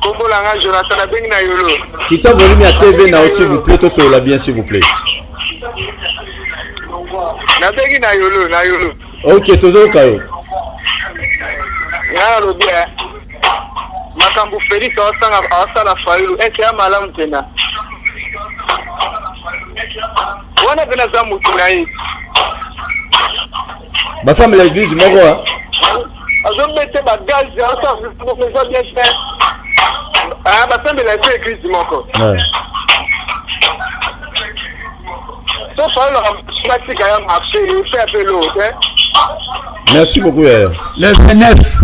Kombolanga Jonathan abengi na yolo kita volume ya TV na s'il vous plaît to sola bien s'il vous plaît na bengi na yolo OK tozo kayo na robia makambu Felix awasala fayulu eke ya malamu tena wana bena za mutu na yi basambela l'église moko azomete bagazi awasa bien fait basambela l'église moko so fayulu amatika ya marché il fait un peu l'eau merci beaucoup le 29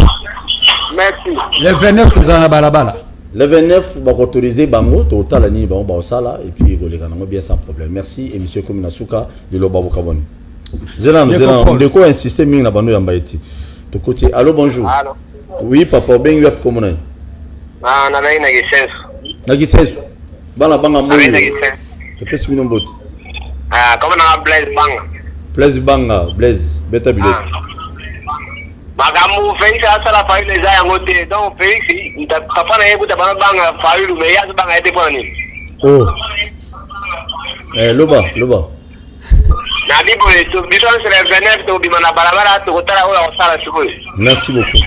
merci le 29 tozana balabala le 29 va autoriser bango total ni bango ba osala et puis goleka nango bien sans problème merci et monsieur Kominasuka de Lobabu Kaboni Zelan ndeko insister mingi na bando ya mbaiti to côté allô bonjour allô oui papa bengi yap komona na na na gisensu bana banga moyo to pesi mino mboti kama na Blaise Blaise beta bilet magamu Felix asala fa ile za yango te donc Felix papa na yebuta banga fa ile me yazo banga ete poni loba na bibo to biso sera vener to bimana barabara to kotara ola osala shughuli merci beaucoup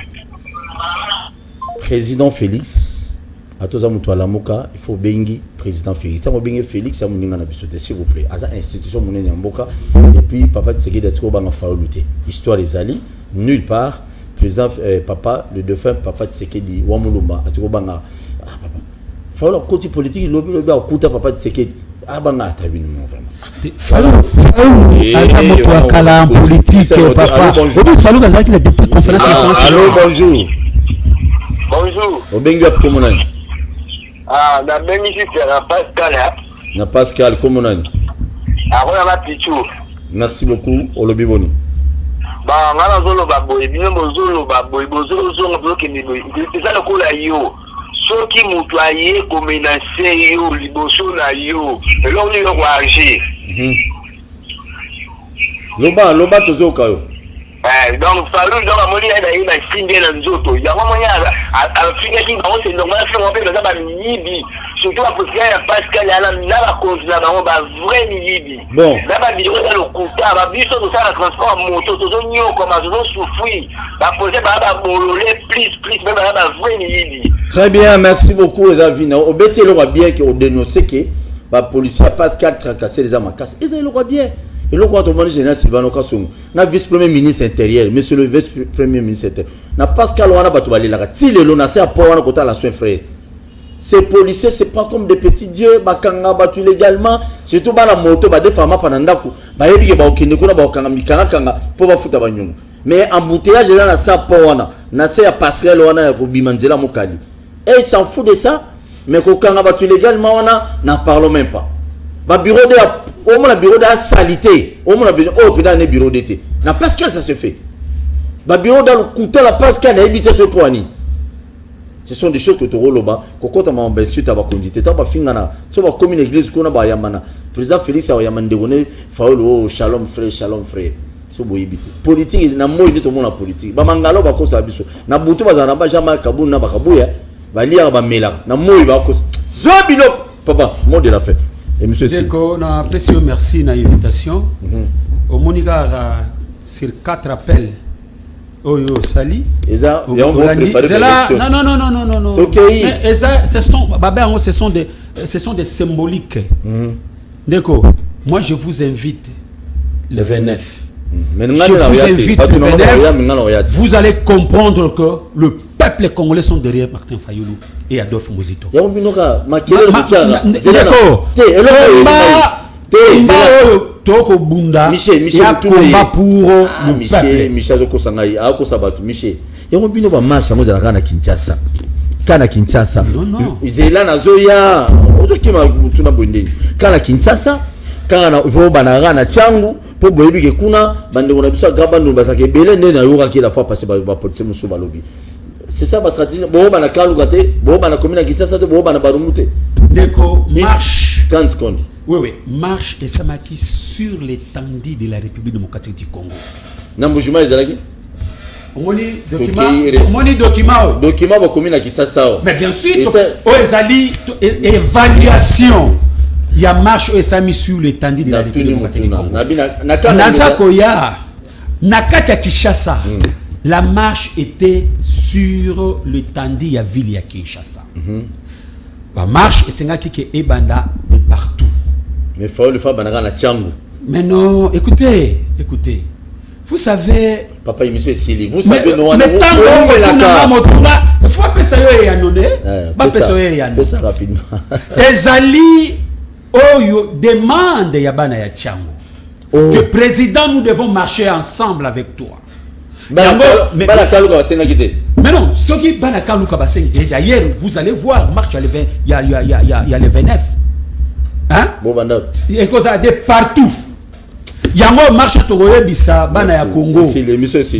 président Félix atoza mutu alamuka il faut bengi président Félix tango bengi Félix ya muninga na biso s'il vous plaît aza institution munene ya mboka et puis papa Tshisekedi atiko banga faulu te histoire ezali nulle part président papa le défunt papa Tshisekedi wa Mulumba atiko banga papa faulu côté politique lobi akuta papa Tshisekedi abanga atabini mo vraiment faulu asa moto akala en politique papa faulu kazaki la depuis conférence allô bonjour obengi wapi komonani na bengi sisi na Pascal komonani akona ba pichu merci beaucoup olobi boni ba ngala zolo baboy bino bozolo baboy bozolo zongo bloke ni boy c'est ça le coup là yo soki mutu aye ko menacer yo liboso na yo eloko ni ko agir loba tozoka yo donc fallu donc amoli eda ina sinde na nzoto ya mama ya afinga ki ba onse donc na fimo pe ba nibi surtout la position ya Pascal ya na ba konzina ba vrai nibi bon na ba bidon na lokuta ba biso to ça transport moto to zo nyo comme zo souffrir ba poser ba bololé plus même ba vrai nibi très bien merci beaucoup les avis na obeti le bien que o dénoncer que ba policier Pascal tracasser les armes à casse et ça le roi bien et le roi demande général Sylvano Kasongo na vice premier ministre intérieur monsieur le vice premier ministre intérieur na Pascal wana bato balelaka ti lelo na se a wana kota la soin frère. Ces policiers c'est pas comme des petits dieux bakanga batu légalement surtout bana moto ba defama panandako ba yebi ke ba okende kuna ba okanga mikanga kanga po ba futa banyongo mais embouteillage là na sa wana na se ya passerelle wana ya kobimanzela mokali et il s'en fout de ça mais kokanga batu légalement wana n'en parlons même pas ba bureau de au moins bureau de salité au moins oh pédane bureau d'été na Pascal ça se fait ba bureau dans le couteau la Pascal na éviter ce poignet. Ce sont des choses que tu roloba kokota ma mbesi ta ba kondite ta ba fingana so ba commune église kuna ba yamana président Félix a yamande gone faolo shalom frère so boyibiti politique na moyi to mona politique ba mangalo ba ko sabiso na butu ba zana ba jama kabu na ba kabuya ba lia ba mela na moyi ba ko zo bilo papa mot de la fête et monsieur Deko na précieux merci na invitation au Monigar sur 4 appels. Oyo Sali. Eza, il y a un gros préparé non. Ok. Mais ce sont des symboliques. D'accord. Moi je vous invite le 29. Je vous invite le 29. Vous allez comprendre que le peuple congolais sont derrière Martin Fayoulou et Adolphe Muzito. Toko Bunda Michel combat pour le peuple. Michel Kosangai a Kosabatu Michel yango bino ba marche mo za kana Kinshasa non izela na zoya otokima mutuna bondeni kana Kinshasa kana vo banara na changu po boyebi ke kuna bande ngona biso gaba ndo basake bele ne na yoka ki la fois passer ba police musu balobi c'est ça ba stratégie bo bana kalugate bo bana commune Kinshasa bo bana barumute Deko marche 30 secondes. Oui, marche et Samaki sur l'étendue de la République démocratique du Congo. Namboujuma ezalaki? Omoni document. Document va commune à Kinshasa. Mais bien sûr, ezali évaluation. Il y a marche et Sami sur l'étendue de la République démocratique du Congo. Nazakoya, Nakatia Kinshasa. La marche était sur l'étendue de la ville de Kinshasa. La marche et Sengaki qui est banda de partout. Mais il faut le faire banana Tchango. Mais non, écoutez. Vous savez. Papa, monsieur Sili, vous savez, nous avons. Mais tant que il faut appeler ça et annoncer. Pas appeler ça et annoncer. Ça rapidement. Les alliés, demande Yabana ya Tchango. Le président, nous devons marcher ensemble avec toi. Mais non, ce qui est et d'ailleurs, vous allez voir, marche, il y a le 29. Hein? Et cause de partout. Il y a un marche à bana ya Congo.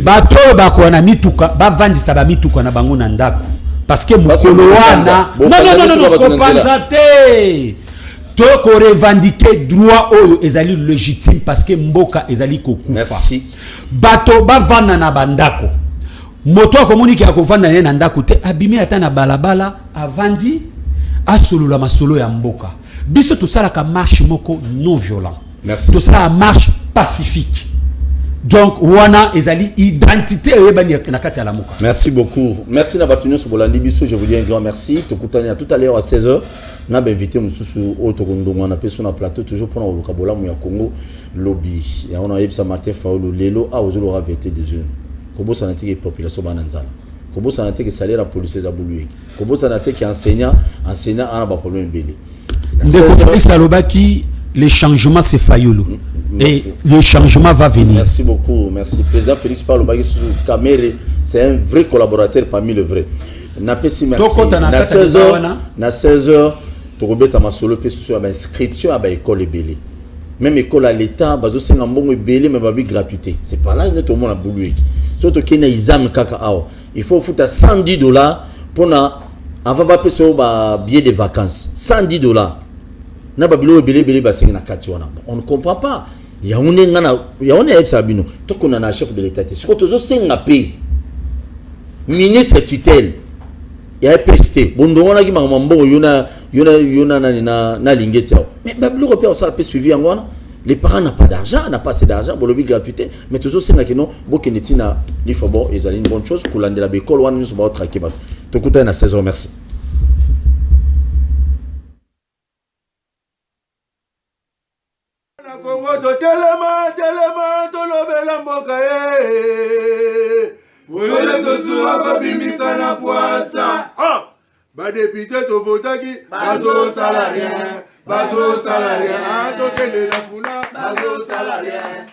Bato bakwana mituka, ba vandi saba mituka na bango na ndako. Parce que mukoloana. Non, compensate. Toko revendiquer droit oyo ezali légitime parce que mboka ezali kokufa. Merci. Bato ba vanda na bandako. Moto komuniki ya kovanda na ndako te abimi ata na balabala avandi asolo la masolo ya mboka. Biso tout ça la marche moko non violent. Merci. Tout ça la marche pacifique. Donc wana ezali identité ebani na kati ya la moka. Merci beaucoup. Merci na batunyo so bolandi biso, je vous dis un grand merci. Tokutani tout à l'heure à 16h. Na ba invité mususu o tokondongo na peso na plateau toujours pour na lokabola mu ya Congo lobby. Ya ona yebisa Martin Faulu lelo a ozolo ravete des jeunes. Kobo sanati ke population bananzala. Kobo sanati ke salaire la police za buluki. Kobo sanati ke enseignant ana ba problème belé. Ndeko Félix Alobaki, les changements c'est Fayoulou. Et le changement va venir. Merci beaucoup, merci. Président Félix Alobaki sous Kamere, c'est un vrai collaborateur parmi les vrais. Napesi merci. Na 16h, Torobeta Masolo pe sur inscription à l'école belé. Même école à l'état, bazo senga mbongo belé mais babi gratuité. C'est pas là tout le monde a boulou. Surtout qu'il y a examen kaka awa. Il faut foutre $110 pour na avant ba peso ba billet de vacances. $110. Na babilo belé ba senga na kati wana. On ne comprend pas. Ya on est bino. To kona na chef de l'état. C'est quoi tozo senga pe. Ministre tutelle. Il y a PST. Bon, on a dit yona na lingeti. Mais bablo européen ça peut suivre en les parents n'ont pas d'argent, n'a pas assez d'argent pour le gratuité, mais toujours c'est là que non, beaucoup netina l'ifabo et une bonne chose pour l'ande la bécole ou nous sommes traqués. Tout coûte à 16h, merci. Pole tosuwa kobimisa na poasa. Badepite tovotaki bazo salarien. Bazo salarien. Tokele la funa bazo salarien.